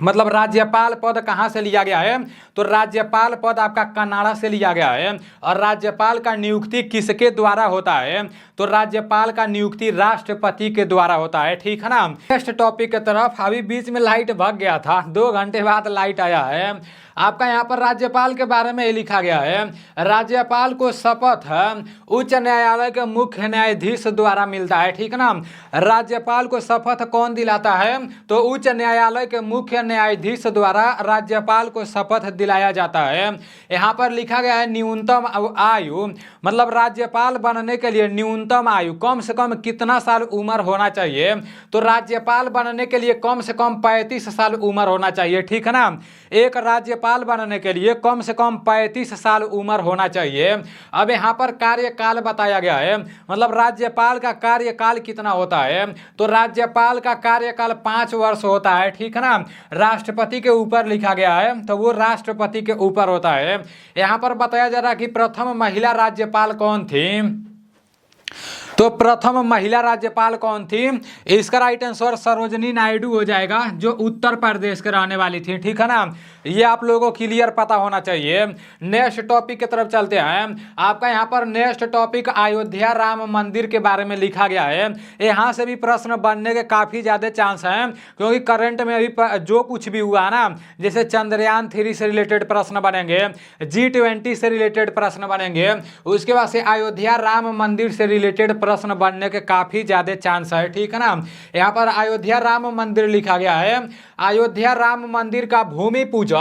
मतलब राज्यपाल पद कहाँ से लिया गया है, तो राज्यपाल पद आपका कनाडा से लिया गया है। और राज्यपाल का नियुक्ति किसके द्वारा होता है, तो राज्यपाल का नियुक्ति राष्ट्रपति के द्वारा होता है, ठीक है ना। नेक्स्ट टॉपिक की तरफ, अभी बीच में लाइट भाग गया था, 2 घंटे बाद लाइट आया है। आपका यहाँ पर राज्यपाल के बारे में लिखा गया है, राज्यपाल को शपथ उच्च न्यायालय के मुख्य न्यायाधीश द्वारा मिलता है, ठीक है ना। राज्यपाल को शपथ कौन दिलाता है, तो उच्च न्यायालय के मुख्य न्यायाधीश द्वारा राज्यपाल को शपथ दिलाया जाता है। यहाँ पर लिखा गया है न्यूनतम आयु, मतलब राज्यपाल बनने के लिए न्यूनतम आयु कम से कम कितना साल उम्र होना चाहिए, तो राज्यपाल बनने के लिए कम से कम 35 साल उम्र होना चाहिए, ठीक है ना। एक राज्यपाल बनने के लिए कम से कम 35 साल उम्र होना चाहिए। अब यहाँ पर कार्यकाल बताया गया है, मतलब राज्यपाल का कार्यकाल कितना होता है, तो राज्यपाल का कार्यकाल 5 वर्ष होता है, ठीक है ना। राष्ट्रपति के ऊपर लिखा गया है तो वो राष्ट्रपति के ऊपर होता है। यहाँ पर बताया जा रहा है कि प्रथम महिला राज्यपाल कौन थी, तो प्रथम महिला राज्यपाल कौन थी, इसका राइट आंसर सरोजनी नायडू हो जाएगा, जो उत्तर प्रदेश के रहने वाली थी, ठीक है ना। ये आप लोगों को क्लियर पता होना चाहिए। नेक्स्ट टॉपिक की तरफ चलते हैं। आपका यहाँ पर नेक्स्ट टॉपिक अयोध्या राम मंदिर के बारे में लिखा गया है। यहाँ से भी प्रश्न बनने के काफ़ी ज़्यादा चांस हैं, क्योंकि करंट में अभी जो कुछ भी हुआ ना, जैसे चंद्रयान 3 से रिलेटेड प्रश्न बनेंगे, G20 से रिलेटेड प्रश्न बनेंगे, उसके बाद से अयोध्या राम मंदिर से रिलेटेड प्रश्न बनने के काफ़ी ज़्यादा चांस है, ठीक है ना। यहाँ पर अयोध्या राम मंदिर लिखा गया है। अयोध्या राम मंदिर का भूमि पूजन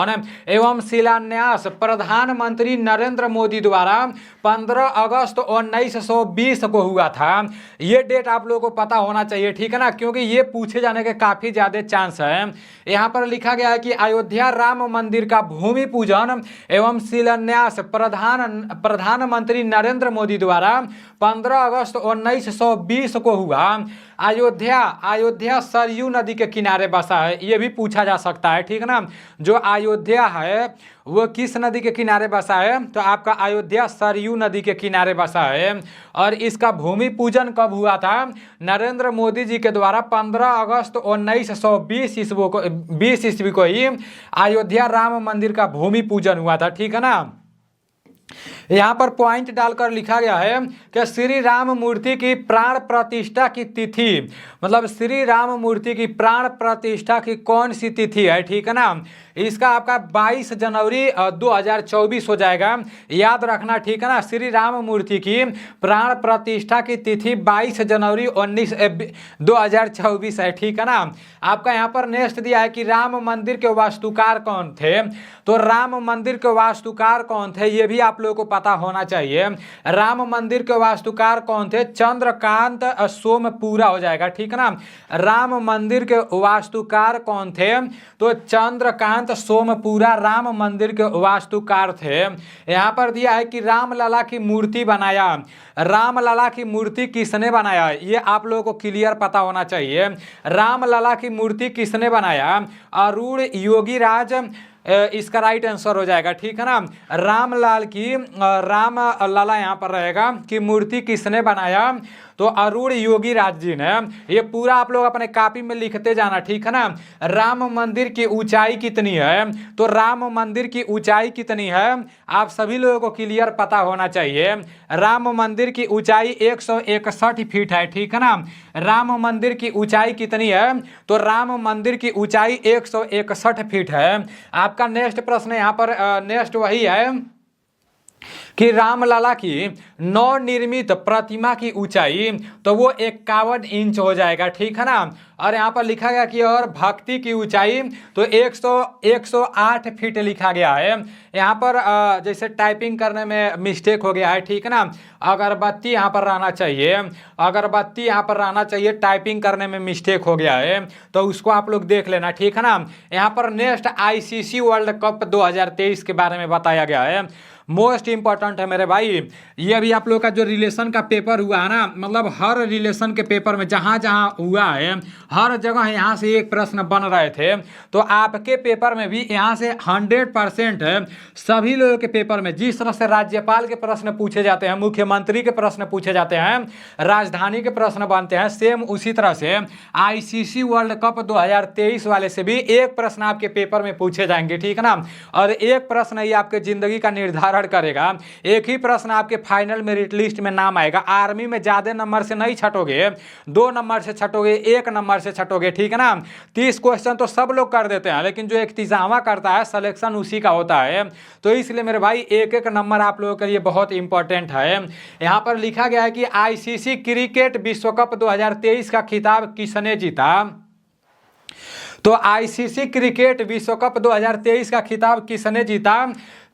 एवं शिलान्यास प्रधानमंत्री नरेंद्र मोदी द्वारा 15 अगस्त 1920 को हुआ था। ये डेट आप लोगों को पता होना चाहिए, ठीक है ना, क्योंकि ये पूछे जाने के काफ़ी ज़्यादा चांस है। यहाँ पर लिखा गया है कि अयोध्या राम मंदिर का भूमि पूजन एवं शिलान्यास प्रधानमंत्री नरेंद्र मोदी द्वारा 15 अगस्त 1920 को हुआ। अयोध्या सरयू नदी के किनारे बसा है, ये भी पूछा जा सकता है, ठीक है ना। जो अयोध्या है वो किस नदी के किनारे बसा है, तो आपका अयोध्या सरयू नदी के किनारे बसा है। और इसका भूमि पूजन कब हुआ था, नरेंद्र मोदी जी के द्वारा 15 अगस्त 1920 ईस्वी को ही अयोध्या राम मंदिर का भूमि पूजन हुआ था, ठीक है ना। यहाँ पर पॉइंट डालकर लिखा गया है कि श्री राम मूर्ति की प्राण प्रतिष्ठा की तिथि, मतलब श्री राम मूर्ति की प्राण प्रतिष्ठा की कौन सी तिथि है, ठीक है ना। इसका आपका 22 जनवरी 2024 हो जाएगा, याद रखना, ठीक है ना। श्री राम मूर्ति की प्राण प्रतिष्ठा की तिथि 22 जनवरी 2024 है, ठीक है ना। आपका यहाँ पर नेक्स्ट दिया है कि राम मंदिर के वास्तुकार कौन थे, तो राम मंदिर के वास्तुकार कौन थे ये भी आप लोगों को पता होना चाहिए। राम मंदिर के वास्तुकार कौन थे, चंद्रकांत सोमपुरा हो जाएगा, ठीक है ना। राम मंदिर के वास्तुकार कौन थे, तो चंद्रकांत सोमपुरा राम मंदिर के वास्तुकार थे। यहाँ पर दिया है कि रामलला की मूर्ति बनाया, रामलला की मूर्ति किसने बनाया, ये आप लोगों को क्लियर पता होना चाहिए। रामलला की मूर्ति किसने बनाया, अरुण योगी राज इसका राइट आंसर हो जाएगा, ठीक है ना। रामलाल की रामलला यहाँ पर रहेगा कि मूर्ति किसने बनाया, तो अरुण योगी राज जी ने। ये पूरा आप लोग अपने कॉपी में लिखते जाना, ठीक है ना। राम मंदिर की ऊंचाई कितनी है, तो राम मंदिर की ऊंचाई कितनी है आप सभी लोगों को क्लियर पता होना चाहिए। राम मंदिर की ऊंचाई 161 फीट है, ठीक है ना। राम मंदिर की ऊंचाई कितनी है, तो राम मंदिर की ऊंचाई 161 फीट है। आपका नेक्स्ट प्रश्न यहाँ पर नेक्स्ट वही है कि रामलला की नवनिर्मित प्रतिमा की ऊंचाई, तो वो 51 इंच हो जाएगा, ठीक है ना। और यहाँ पर लिखा गया कि और भक्ति की ऊंचाई तो 108 फीट लिखा गया है। यहाँ पर जैसे टाइपिंग करने में मिस्टेक हो गया है, ठीक है ना। अगरबत्ती यहाँ पर रहना चाहिए, अगरबत्ती यहाँ पर रहना चाहिए, टाइपिंग करने में मिस्टेक हो गया है, तो उसको आप लोग देख लेना, ठीक है ना। यहाँ पर नेक्स्ट ICC वर्ल्ड कप 2023 के बारे में बताया गया है, मोस्ट इंपॉर्टेंट है मेरे भाई। ये भी आप लोग का जो रिलेशन का पेपर हुआ है ना, मतलब हर रिलेशन के पेपर में जहाँ जहाँ हुआ है हर जगह यहाँ से एक प्रश्न बन रहे थे, तो आपके पेपर में भी यहाँ से 100% सभी लोगों के पेपर में जिस तरह से राज्यपाल के प्रश्न पूछे जाते हैं, मुख्यमंत्री के प्रश्न पूछे जाते हैं, राजधानी के प्रश्न बनते हैं, सेम उसी तरह से ICC वर्ल्ड कप 2023 वाले से भी एक प्रश्न आपके पेपर में पूछे जाएंगे, ठीक है ना। और एक प्रश्न ही आपके जिंदगी का निर्धारण करेगा, एक ही प्रश्न आपके फाइनल मेरिट लिस्ट में नाम आएगा। आर्मी में ज्यादा नंबर से नहीं छटोगे, 2 नंबर से छटोगे, 1 नंबर से छटोगे, ठीक है ना। 30 क्वेश्चन तो सब लोग कर देते हैं, लेकिन जो 31वां करता है सिलेक्शन उसी का होता है। तो इसलिए मेरे भाई एक एक नंबर आप लोगों के लिए बहुत इंपॉर्टेंट है। यहाँ पर लिखा गया है कि ICC क्रिकेट विश्व कप 2023 का खिताब किसने जीता, तो ICC क्रिकेट विश्व कप 2023 का खिताब किसने जीता,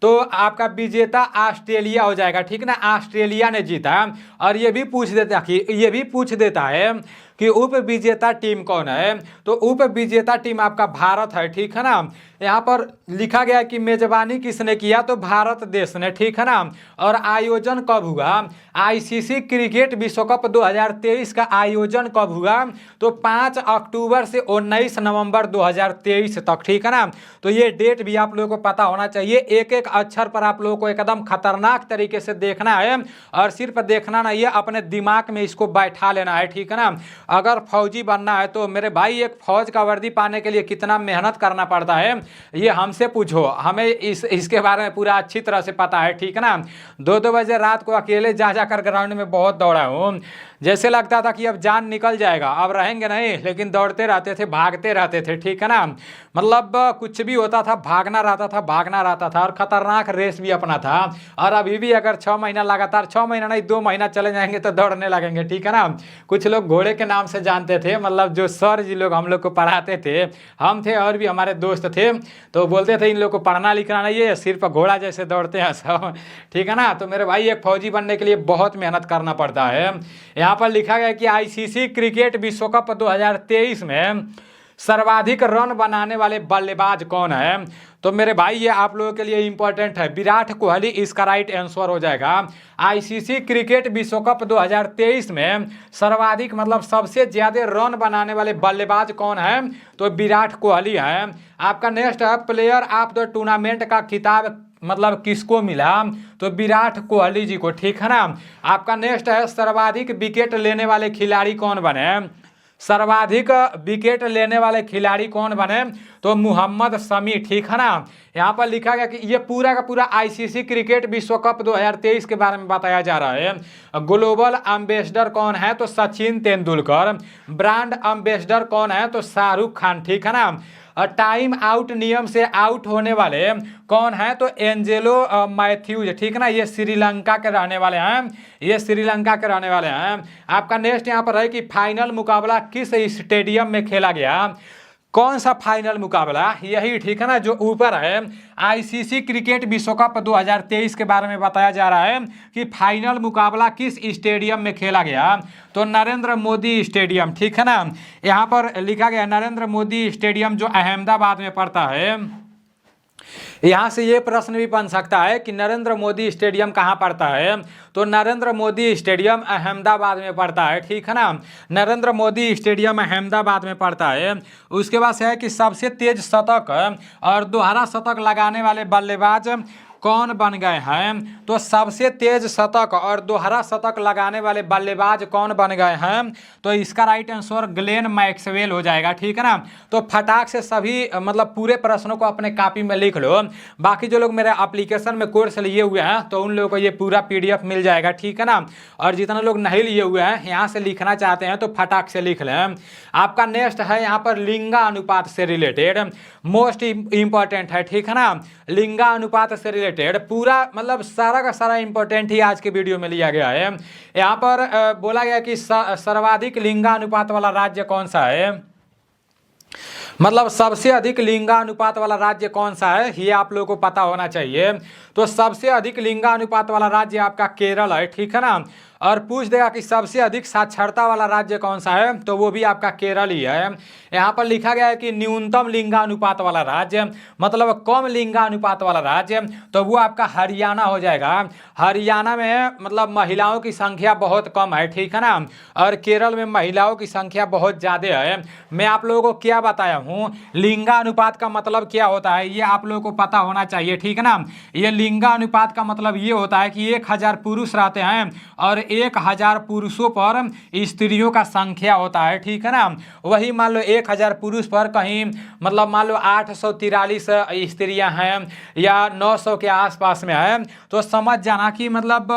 तो आपका विजेता ऑस्ट्रेलिया हो जाएगा, ठीक ना। ऑस्ट्रेलिया ने जीता। और ये भी पूछ देता है कि उप विजेता टीम कौन है, तो उप विजेता टीम आपका भारत है, ठीक है ना। यहाँ पर लिखा गया कि मेजबानी किसने किया, तो भारत देश ने, ठीक है ना। और आयोजन कब हुआ, ICC क्रिकेट विश्व कप 2023 का आयोजन कब हुआ, तो 5 अक्टूबर से 19 नवंबर 2023 तक, ठीक है ना। तो ये डेट भी आप लोगों को पता होना चाहिए। एक एक अक्षर पर आप लोगों को एकदम खतरनाक तरीके से देखना है, और सिर्फ देखना नहीं है, अपने दिमाग में इसको बैठा लेना है, ठीक है ना। अगर फौजी बनना है तो मेरे भाई एक फौज का वर्दी पाने के लिए कितना मेहनत करना पड़ता है ये हमसे पूछो, हमें इसके बारे में पूरा अच्छी तरह से पता है, ठीक है ना। 2-2 बजे रात को अकेले जा जाकर ग्राउंड में बहुत दौड़ा हूँ, जैसे लगता था कि अब जान निकल जाएगा, अब रहेंगे नहीं, लेकिन दौड़ते रहते थे, भागते रहते थे, ठीक है ना। मतलब कुछ भी होता था भागना रहता था, और खतरनाक रेस भी अपना था। और अभी भी अगर 6 महीना लगातार, 6 महीना नहीं 2 महीना चले जाएंगे तो दौड़ने लगेंगे, ठीक है ना। कुछ लोग घोड़े के नाम से जानते थे, मतलब जो सर जी लोग हम लोग को पढ़ाते थे, हम थे और भी हमारे दोस्त थे, तो बोलते थे इन लोग को पढ़ना लिखना नहीं है, सिर्फ घोड़ा जैसे दौड़ते हैं सब, ठीक है ना। तो मेरे भाई एक फौजी बनने के लिए बहुत मेहनत करना पड़ता है। यहाँ पर लिखा गया कि ICC क्रिकेट विश्व कप 2023 में सर्वाधिक रन बनाने वाले बल्लेबाज कौन है, तो मेरे भाई ये आप लोगों के लिए इंपॉर्टेंट है, विराट कोहली इसका राइट आंसर हो जाएगा। ICC क्रिकेट विश्व कप 2023 में सर्वाधिक मतलब सबसे ज्यादा रन बनाने वाले बल्लेबाज कौन है, तो विराट कोहली है। आपका नेक्स्ट है प्लेयर ऑफ द टूर्नामेंट का खिताब मतलब किसको मिला, तो विराट कोहली जी को, ठीक है ना। आपका नेक्स्ट है सर्वाधिक विकेट लेने वाले खिलाड़ी कौन बने, सर्वाधिक विकेट लेने वाले खिलाड़ी कौन बने, तो मोहम्मद शमी, ठीक है ना। यहाँ पर लिखा गया कि ये पूरा का पूरा आईसीसी क्रिकेट विश्व कप 2023 के बारे में बताया जा रहा है। ग्लोबल एम्बेसडर कौन है, तो सचिन तेंदुलकर। ब्रांड एम्बेसडर कौन है, तो शाहरुख खान, ठीक है ना। टाइम आउट नियम से आउट होने वाले कौन है, तो एंजेलो मैथ्यूज, ठीक है ना। ये श्रीलंका के रहने वाले हैं, ये श्रीलंका के रहने वाले हैं। आपका नेक्स्ट यहाँ पर है कि फाइनल मुकाबला किस स्टेडियम में खेला गया, कौन सा फाइनल मुकाबला, यही, ठीक है ना, जो ऊपर है आईसीसी क्रिकेट विश्व कप 2023 के बारे में बताया जा रहा है कि फाइनल मुकाबला किस स्टेडियम में खेला गया, तो नरेंद्र मोदी स्टेडियम, ठीक है ना। यहाँ पर लिखा गया नरेंद्र मोदी स्टेडियम जो अहमदाबाद में पड़ता है। यहाँ से ये प्रश्न भी बन सकता है कि नरेंद्र मोदी स्टेडियम कहाँ पड़ता है, तो नरेंद्र मोदी स्टेडियम अहमदाबाद में पड़ता है, ठीक है ना। नरेंद्र मोदी स्टेडियम अहमदाबाद में पड़ता है। उसके बाद से है कि सबसे तेज शतक और दोहरा शतक लगाने वाले बल्लेबाज कौन बन गए हैं, तो सबसे तेज शतक और दोहरा शतक लगाने वाले बल्लेबाज कौन बन गए हैं, तो इसका राइट आंसर ग्लेन मैक्सवेल हो जाएगा, ठीक है ना। तो फटाक से सभी मतलब पूरे प्रश्नों को अपने कॉपी में लिख लो। बाकी जो लोग मेरे एप्लीकेशन में कोर्स लिए हुए हैं तो उन लोगों को ये पूरा पीडीएफ मिल जाएगा, ठीक है ना। और जितने लोग नहीं लिए हुए हैं यहाँ से लिखना चाहते हैं तो फटाक से लिख लें। आपका नेक्स्ट है यहाँ पर लिंगानुपात से रिलेटेड, मोस्ट इंपॉर्टेंट है, ठीक है ना। लिंगानुपात से रिलेटेड पूरा मतलब सारा का सारा इंपॉर्टेंट ही आज के वीडियो में लिया गया है। यहाँ पर बोला गया कि सर्वाधिक लिंगानुपात वाला राज्य कौन सा है, मतलब सबसे अधिक लिंगानुपात वाला राज्य कौन सा है, ये आप लोगों को पता होना चाहिए। तो सबसे अधिक लिंगानुपात वाला राज्य आपका केरल है, ठीक है ना। और पूछ देगा कि सबसे अधिक साक्षरता वाला राज्य कौन सा है, तो वो भी आपका केरल ही है। यहाँ पर लिखा गया है कि न्यूनतम लिंगानुपात वाला राज्य मतलब कम लिंगानुपात वाला राज्य, तो वो आपका हरियाणा हो जाएगा। हरियाणा में मतलब महिलाओं की संख्या बहुत कम है, ठीक है ना। और केरल में महिलाओं की संख्या बहुत ज़्यादा है। मैं आप लोगों को क्या बताया हूँ, लिंगानुपात का मतलब क्या होता है ये आप लोगों को पता होना चाहिए, ठीक है ना। ये लिंगानुपात का मतलब ये होता है कि 1000 पुरुष रहते हैं और 1000 पुरुषों पर स्त्रियों का संख्या होता है, ठीक है ना। वही मान लो 1000 पुरुष पर कहीं मतलब मान लो 843 स्त्रियां हैं या 900 के आसपास में है, तो समझ जाना कि मतलब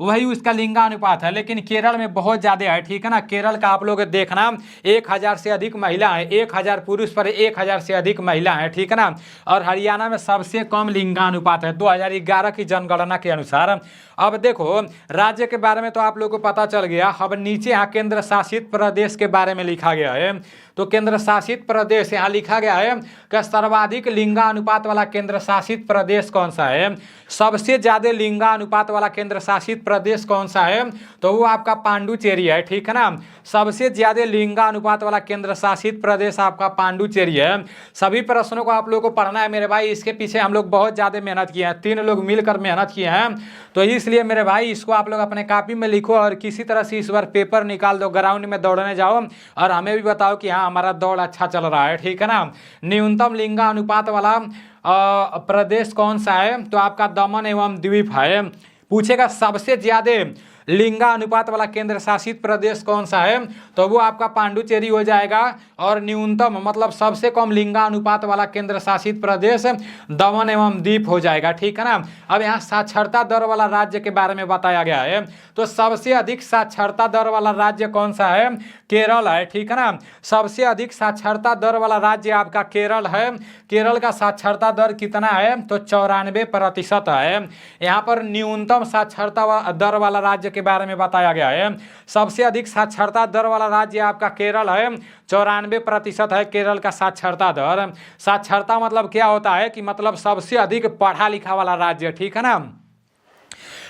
वही उसका लिंगानुपात है। लेकिन केरल में बहुत ज़्यादा है, ठीक है ना। केरल का आप लोग देखना 1000 से अधिक महिला है, 1000 पुरुष पर 1000 से अधिक महिला है, ठीक है ना। और हरियाणा में सबसे कम लिंगानुपात है 2011 की जनगणना के अनुसार। अब देखो राज्य के बारे में तो आप लोगों को पता चल गया। अब नीचे यहाँ केंद्र शासित प्रदेश के बारे में लिखा गया है। तो केंद्र शासित प्रदेश यहाँ लिखा गया है कि सर्वाधिक लिंगानुपात वाला केंद्र शासित प्रदेश कौन सा है, सबसे ज़्यादा लिंगानुपात वाला केंद्र शासित प्रदेश कौन सा है, तो वो आपका पांडुचेरी है, ठीक है ना। सबसे ज़्यादा लिंगानुपात वाला केंद्र शासित प्रदेश आपका पांडुचेरी है। सभी प्रश्नों को आप लोगों को पढ़ना है मेरे भाई, इसके पीछे हम लोग बहुत ज़्यादा मेहनत किए हैं, 3 लोग मिलकर मेहनत किए हैं। तो इसलिए मेरे भाई इसको आप लोग अपने कॉपी में लिखो और किसी तरह से इस बार पेपर निकाल दो, ग्राउंड में दौड़ने जाओ और हमें भी बताओ कि हाँ हमारा दौड़ अच्छा चल रहा है, ठीक है ना। न्यूनतम लिंगानुपात वाला प्रदेश कौन सा है, तो आपका दमन एवं द्वीप है। पूछेगा सबसे ज्यादा लिंगानुपात वाला केंद्र शासित प्रदेश कौन सा है, तो वो आपका पांडुचेरी हो जाएगा। और न्यूनतम मतलब सबसे कम लिंगानुपात वाला केंद्र शासित प्रदेश दमन एवं द्वीप हो जाएगा, ठीक है ना। अब यहाँ साक्षरता दर वाला राज्य के बारे में बताया गया है। तो सबसे अधिक साक्षरता दर वाला राज्य कौन सा है, केरल है, ठीक है ना। सबसे अधिक साक्षरता दर वाला राज्य आपका केरल है। केरल का साक्षरता दर कितना है, तो 94% है। यहाँ पर न्यूनतम साक्षरता दर वाला राज्य के बारे में बताया गया है। सबसे अधिक साक्षरता दर वाला राज्य आपका केरल है, 94% है केरल का साक्षरता दर। साक्षरता मतलब क्या होता है कि मतलब सबसे अधिक पढ़ा लिखा वाला राज्य, ठीक है ना।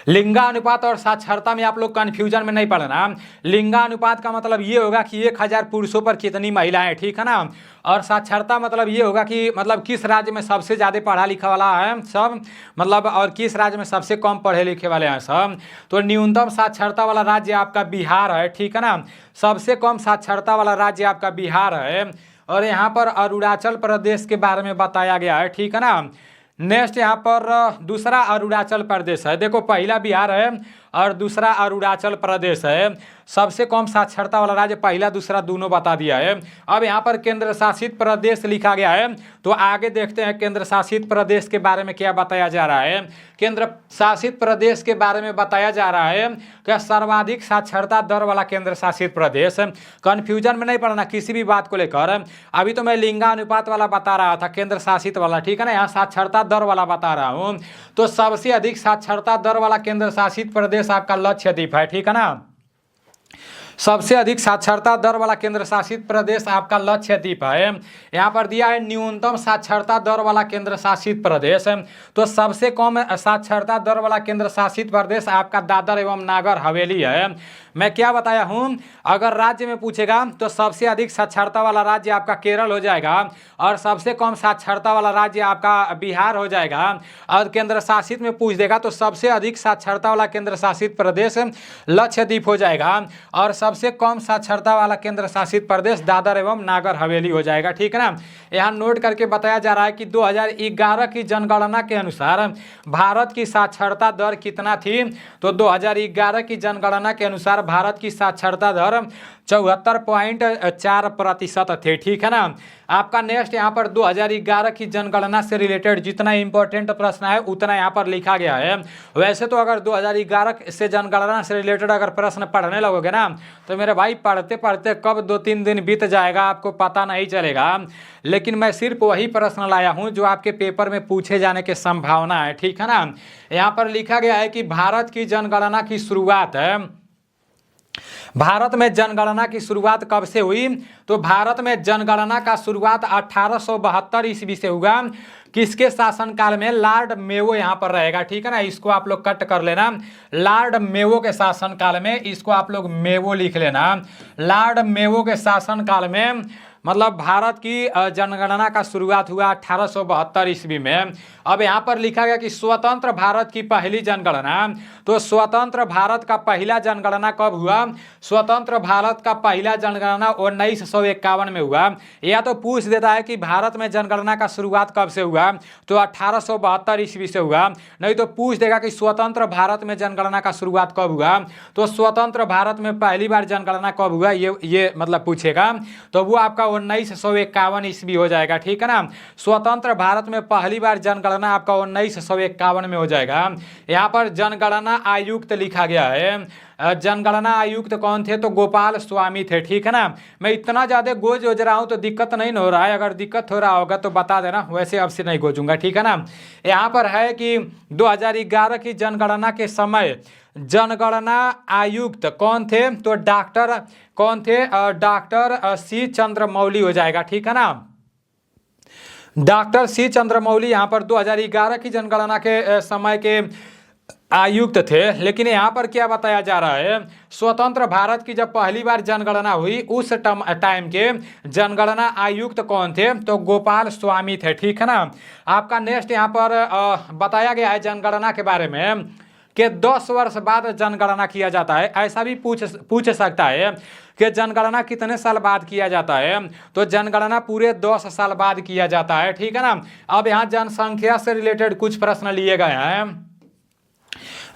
लिंगानुपात और साक्षरता में आप लोग कंफ्यूजन में नहीं पड़ना। लिंगानुपात का मतलब ये होगा कि 1000 पुरुषों पर कितनी महिलाएं, ठीक है ना। और साक्षरता मतलब ये होगा कि मतलब किस राज्य में सबसे ज़्यादा पढ़ा लिखा वाला है सब, मतलब और किस राज्य में सबसे कम पढ़े लिखे वाले हैं सब। तो न्यूनतम साक्षरता वाला राज्य आपका बिहार है, ठीक है ना। सबसे कम साक्षरता वाला राज्य आपका बिहार है। और यहाँ पर अरुणाचल प्रदेश के बारे में बताया गया है, ठीक है ना। नेक्स्ट यहाँ पर दूसरा अरुणाचल प्रदेश है। देखो पहला बिहार है और दूसरा अरुणाचल प्रदेश है। सबसे कम साक्षरता वाला राज्य पहला दूसरा दोनों बता दिया है। अब यहाँ पर केंद्र शासित प्रदेश लिखा गया है, तो आगे देखते हैं केंद्र शासित प्रदेश के बारे में क्या बताया जा रहा है। केंद्र शासित प्रदेश के बारे में बताया जा रहा है कि सर्वाधिक साक्षरता दर वाला केंद्र शासित प्रदेश। कंफ्यूजन में नहीं पड़ना किसी भी बात को लेकर। अभी तो मैं लिंगानुपात वाला बता रहा था, केंद्र शासित वाला, ठीक है ना। यहाँ साक्षरता दर वाला बता रहा हूँ। तो सबसे अधिक साक्षरता दर वाला केंद्र शासित प्रदेश आपका लक्षद्वीप है, ठीक है ना। सबसे अधिक साक्षरता दर वाला केंद्र शासित प्रदेश आपका लक्षद्वीप है। यहाँ पर दिया है न्यूनतम साक्षरता दर वाला केंद्र शासित प्रदेश। तो सबसे कम साक्षरता दर वाला केंद्र शासित प्रदेश आपका दादर एवं नागर हवेली है। मैं क्या बताया हूँ, अगर राज्य में पूछेगा तो सबसे अधिक साक्षरता वाला राज्य आपका केरल हो जाएगा और सबसे कम साक्षरता वाला राज्य आपका बिहार हो जाएगा। और केंद्र शासित में पूछ देगा तो सबसे अधिक साक्षरता वाला केंद्र शासित प्रदेश लक्षद्वीप हो जाएगा और सबसे कम साक्षरता वाला केंद्र शासित प्रदेश दादर एवं नागर हवेली हो जाएगा, ठीक है ना। यहाँ नोट करके बताया जा रहा है कि 2011 की जनगणना के अनुसार भारत की साक्षरता दर कितना थी। तो 2011 की जनगणना के अनुसार भारत की साक्षरता दर 74.4% थे, ठीक है ना। आपका नेक्स्ट यहाँ पर 2011 की जनगणना से रिलेटेड जितना इंपॉर्टेंट प्रश्न है उतना यहाँ पर लिखा गया है। वैसे तो अगर 2011 से जनगणना से रिलेटेड अगर प्रश्न पढ़ने लगोगे ना तो मेरे भाई पढ़ते पढ़ते कब 2-3 दिन बीत जाएगा आपको पता नहीं चलेगा। लेकिन मैं सिर्फ वही प्रश्न लाया हूँ जो आपके पेपर में पूछे जाने की संभावना है, ठीक है ना। यहाँ पर लिखा गया है कि भारत की जनगणना की शुरुआत है। भारत में जनगणना की शुरुआत कब से हुई। तो भारत में जनगणना का शुरुआत 1872 ईस्वी से हुआ। किसके शासनकाल में। लॉर्ड मेयो यहाँ पर रहेगा, ठीक है ना। इसको आप लोग कट कर लेना, लॉर्ड मेयो के शासनकाल में, इसको आप लोग मेयो लिख लेना। लॉर्ड मेयो के शासनकाल में मतलब भारत की जनगणना का शुरुआत हुआ 1872 ईस्वी में। अब यहाँ पर लिखा गया कि स्वतंत्र भारत की पहली जनगणना। तो स्वतंत्र भारत का पहला जनगणना कब हुआ। स्वतंत्र भारत का पहला जनगणना 1951 में हुआ। या तो पूछ देता है कि भारत में जनगणना का शुरुआत कब से हुआ, तो 1872 ईस्वी से हुआ। नहीं तो पूछ देगा कि स्वतंत्र भारत में जनगणना का शुरुआत कब हुआ, तो स्वतंत्र भारत में पहली बार जनगणना कब हुआ ये मतलब पूछेगा। तो वो आपका 1951 ईस्वी हो जाएगा, ठीक है ना। स्वतंत्र भारत में पहली बार जनगणना आपका 1951 में हो जाएगा। यहाँ पर जनगणना आयुक्त लिखा गया है। जनगणना आयुक्त कौन थे, तो गोपाल स्वामी थे, ठीक है ना। मैं इतना ज़्यादा गोज हो रहा हूँ तो दिक्कत नहीं हो रहा है, अगर दिक्कत हो रहा होगा तो बता देना, वैसे अब से नहीं गोजूंगा, ठीक है ना। यहाँ पर है कि 2011 की जनगणना के समय जनगणना आयुक्त कौन थे, तो डॉक्टर कौन थे, डॉक्टर सी चंद्रमौली हो जाएगा, ठीक है ना। डॉक्टर सी चंद्रमौली यहाँ पर 2011 की जनगणना के समय के आयुक्त थे। लेकिन यहाँ पर क्या बताया जा रहा है, स्वतंत्र भारत की जब पहली बार जनगणना हुई उस टाइम के जनगणना आयुक्त कौन थे, तो गोपाल स्वामी थे, ठीक है ना। आपका नेक्स्ट यहाँ पर बताया गया है जनगणना के बारे में कि 10 वर्ष बाद जनगणना किया जाता है। ऐसा भी पूछ सकता है कि जनगणना कितने साल बाद किया जाता है, तो जनगणना पूरे 10 साल बाद किया जाता है, ठीक है ना। अब यहाँ जनसंख्या से रिलेटेड कुछ प्रश्न लिए गए हैं।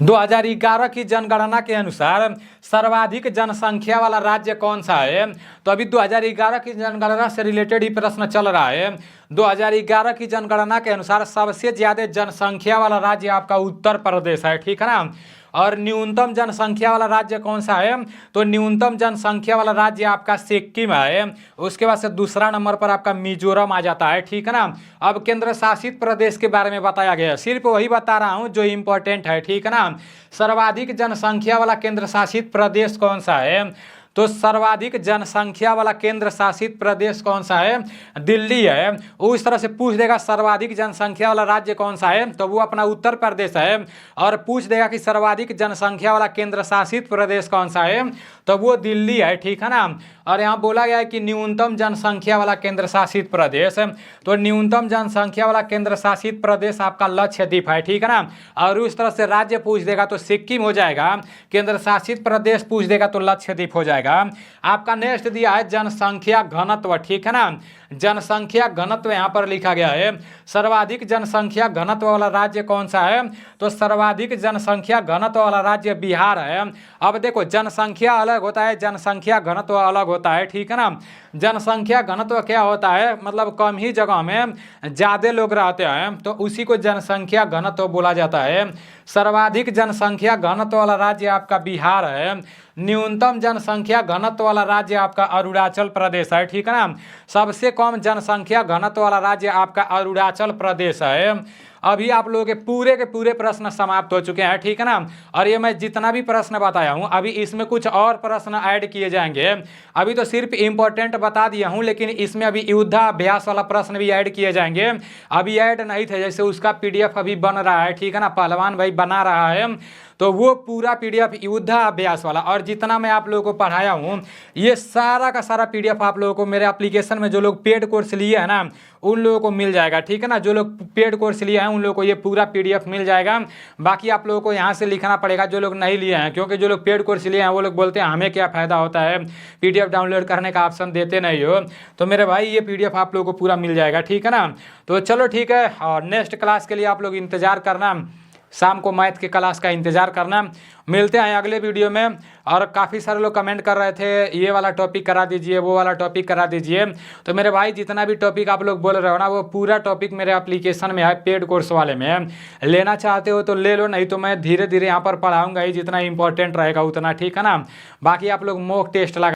2011 की जनगणना के अनुसार सर्वाधिक जनसंख्या वाला राज्य कौन सा है, तो अभी 2011 की जनगणना से रिलेटेड ही प्रश्न चल रहा है। 2011 की जनगणना के अनुसार सबसे ज्यादा जनसंख्या वाला राज्य आपका उत्तर प्रदेश है, ठीक है ना। और न्यूनतम जनसंख्या वाला राज्य कौन सा है, तो न्यूनतम जनसंख्या वाला राज्य आपका सिक्किम है। उसके बाद से दूसरा नंबर पर आपका मिजोरम आ जाता है, ठीक है ना। अब केंद्र शासित प्रदेश के बारे में बताया गया, सिर्फ वही बता रहा हूँ जो इम्पोर्टेंट है, ठीक है ना। सर्वाधिक जनसंख्या वाला केंद्र शासित प्रदेश कौन सा है, तो सर्वाधिक जनसंख्या वाला केंद्र शासित प्रदेश कौन सा है, दिल्ली है। वो इस तरह से पूछ देगा सर्वाधिक जनसंख्या वाला राज्य कौन सा है, तो वो अपना उत्तर प्रदेश है। और पूछ देगा कि सर्वाधिक जनसंख्या वाला केंद्र शासित प्रदेश कौन सा है, तो वो दिल्ली है, ठीक है ना। और यहाँ बोला गया है कि न्यूनतम जनसंख्या वाला केंद्र शासित प्रदेश, तो न्यूनतम जनसंख्या वाला केंद्र शासित प्रदेश आपका लक्षद्वीप है, ठीक है ना। और उस तरह से राज्य पूछ देगा तो सिक्किम हो जाएगा, केंद्र शासित प्रदेश पूछ देगा तो लक्षद्वीप हो जाएगा। आपका नेक्स्ट दिया है जनसंख्या घनत्व, ठीक है ना। जनसंख्या घनत्व यहाँ पर लिखा गया है सर्वाधिक जनसंख्या घनत्व वाला राज्य कौन सा है? तो सर्वाधिक जनसंख्या घनत्व वाला राज्य बिहार है। अब देखो जनसंख्या अलग होता है, जनसंख्या घनत्व अलग होता है, ठीक है ना। जनसंख्या घनत्व क्या होता है, मतलब कम ही जगह में ज़्यादा लोग रहते हैं तो उसी को जनसंख्या घनत्व बोला जाता है। सर्वाधिक जनसंख्या घनत्व वाला राज्य आपका बिहार है। न्यूनतम जनसंख्या घनत्व वाला राज्य आपका अरुणाचल प्रदेश है, ठीक है ना। सबसे कम जनसंख्या घनत्व वाला राज्य आपका अरुणाचल प्रदेश है। अभी आप लोगों के पूरे प्रश्न समाप्त हो चुके हैं, ठीक है ना। और ये मैं जितना भी प्रश्न बताया हूँ अभी इसमें कुछ और प्रश्न ऐड किए जाएंगे। अभी तो सिर्फ इम्पोर्टेंट बता दिया हूँ, लेकिन इसमें अभी युद्धाभ्यास वाला प्रश्न भी ऐड किए जाएंगे। अभी ऐड नहीं थे, जैसे उसका पीडीएफ अभी बन रहा है, ठीक है ना, पहलवान भाई बना रहा है, तो वो पूरा पीडीएफ युद्धाभ्यास वाला और जितना मैं आप लोगों को पढ़ाया हूँ ये सारा का सारा पीडीएफ आप लोगों को मेरे एप्लीकेशन में जो लोग पेड कोर्स लिए हैं ना उन लोगों को मिल जाएगा, ठीक है ना। जो लोग पेड कोर्स लिए हैं उन लोगों को ये पूरा पीडीएफ मिल जाएगा। बाकी आप लोगों को यहाँ से लिखना पड़ेगा जो लोग नहीं लिए हैं, क्योंकि जो लोग पेड कोर्स लिए हैं वो लोग बोलते हैं हमें क्या फ़ायदा होता है, पीडीएफ डाउनलोड करने का ऑप्शन देते नहीं हो। तो मेरे भाई ये पीडीएफ आप लोगों को पूरा मिल जाएगा, ठीक है ना। तो चलो ठीक है, और नेक्स्ट क्लास के लिए आप लोग इंतज़ार करना, शाम को मैथ के क्लास का इंतज़ार करना। मिलते हैं अगले वीडियो में। और काफ़ी सारे लोग कमेंट कर रहे थे ये वाला टॉपिक करा दीजिए, वो वाला टॉपिक करा दीजिए। तो मेरे भाई जितना भी टॉपिक आप लोग बोल रहे हो ना वो पूरा टॉपिक मेरे एप्लीकेशन में है, पेड कोर्स वाले में। लेना चाहते हो तो ले लो, नहीं तो मैं धीरे धीरे यहाँ पर पढ़ाऊँगा ही, जितना इंपॉर्टेंट रहेगा उतना, ठीक है ना। बाकी आप लोग मॉक टेस्ट लगा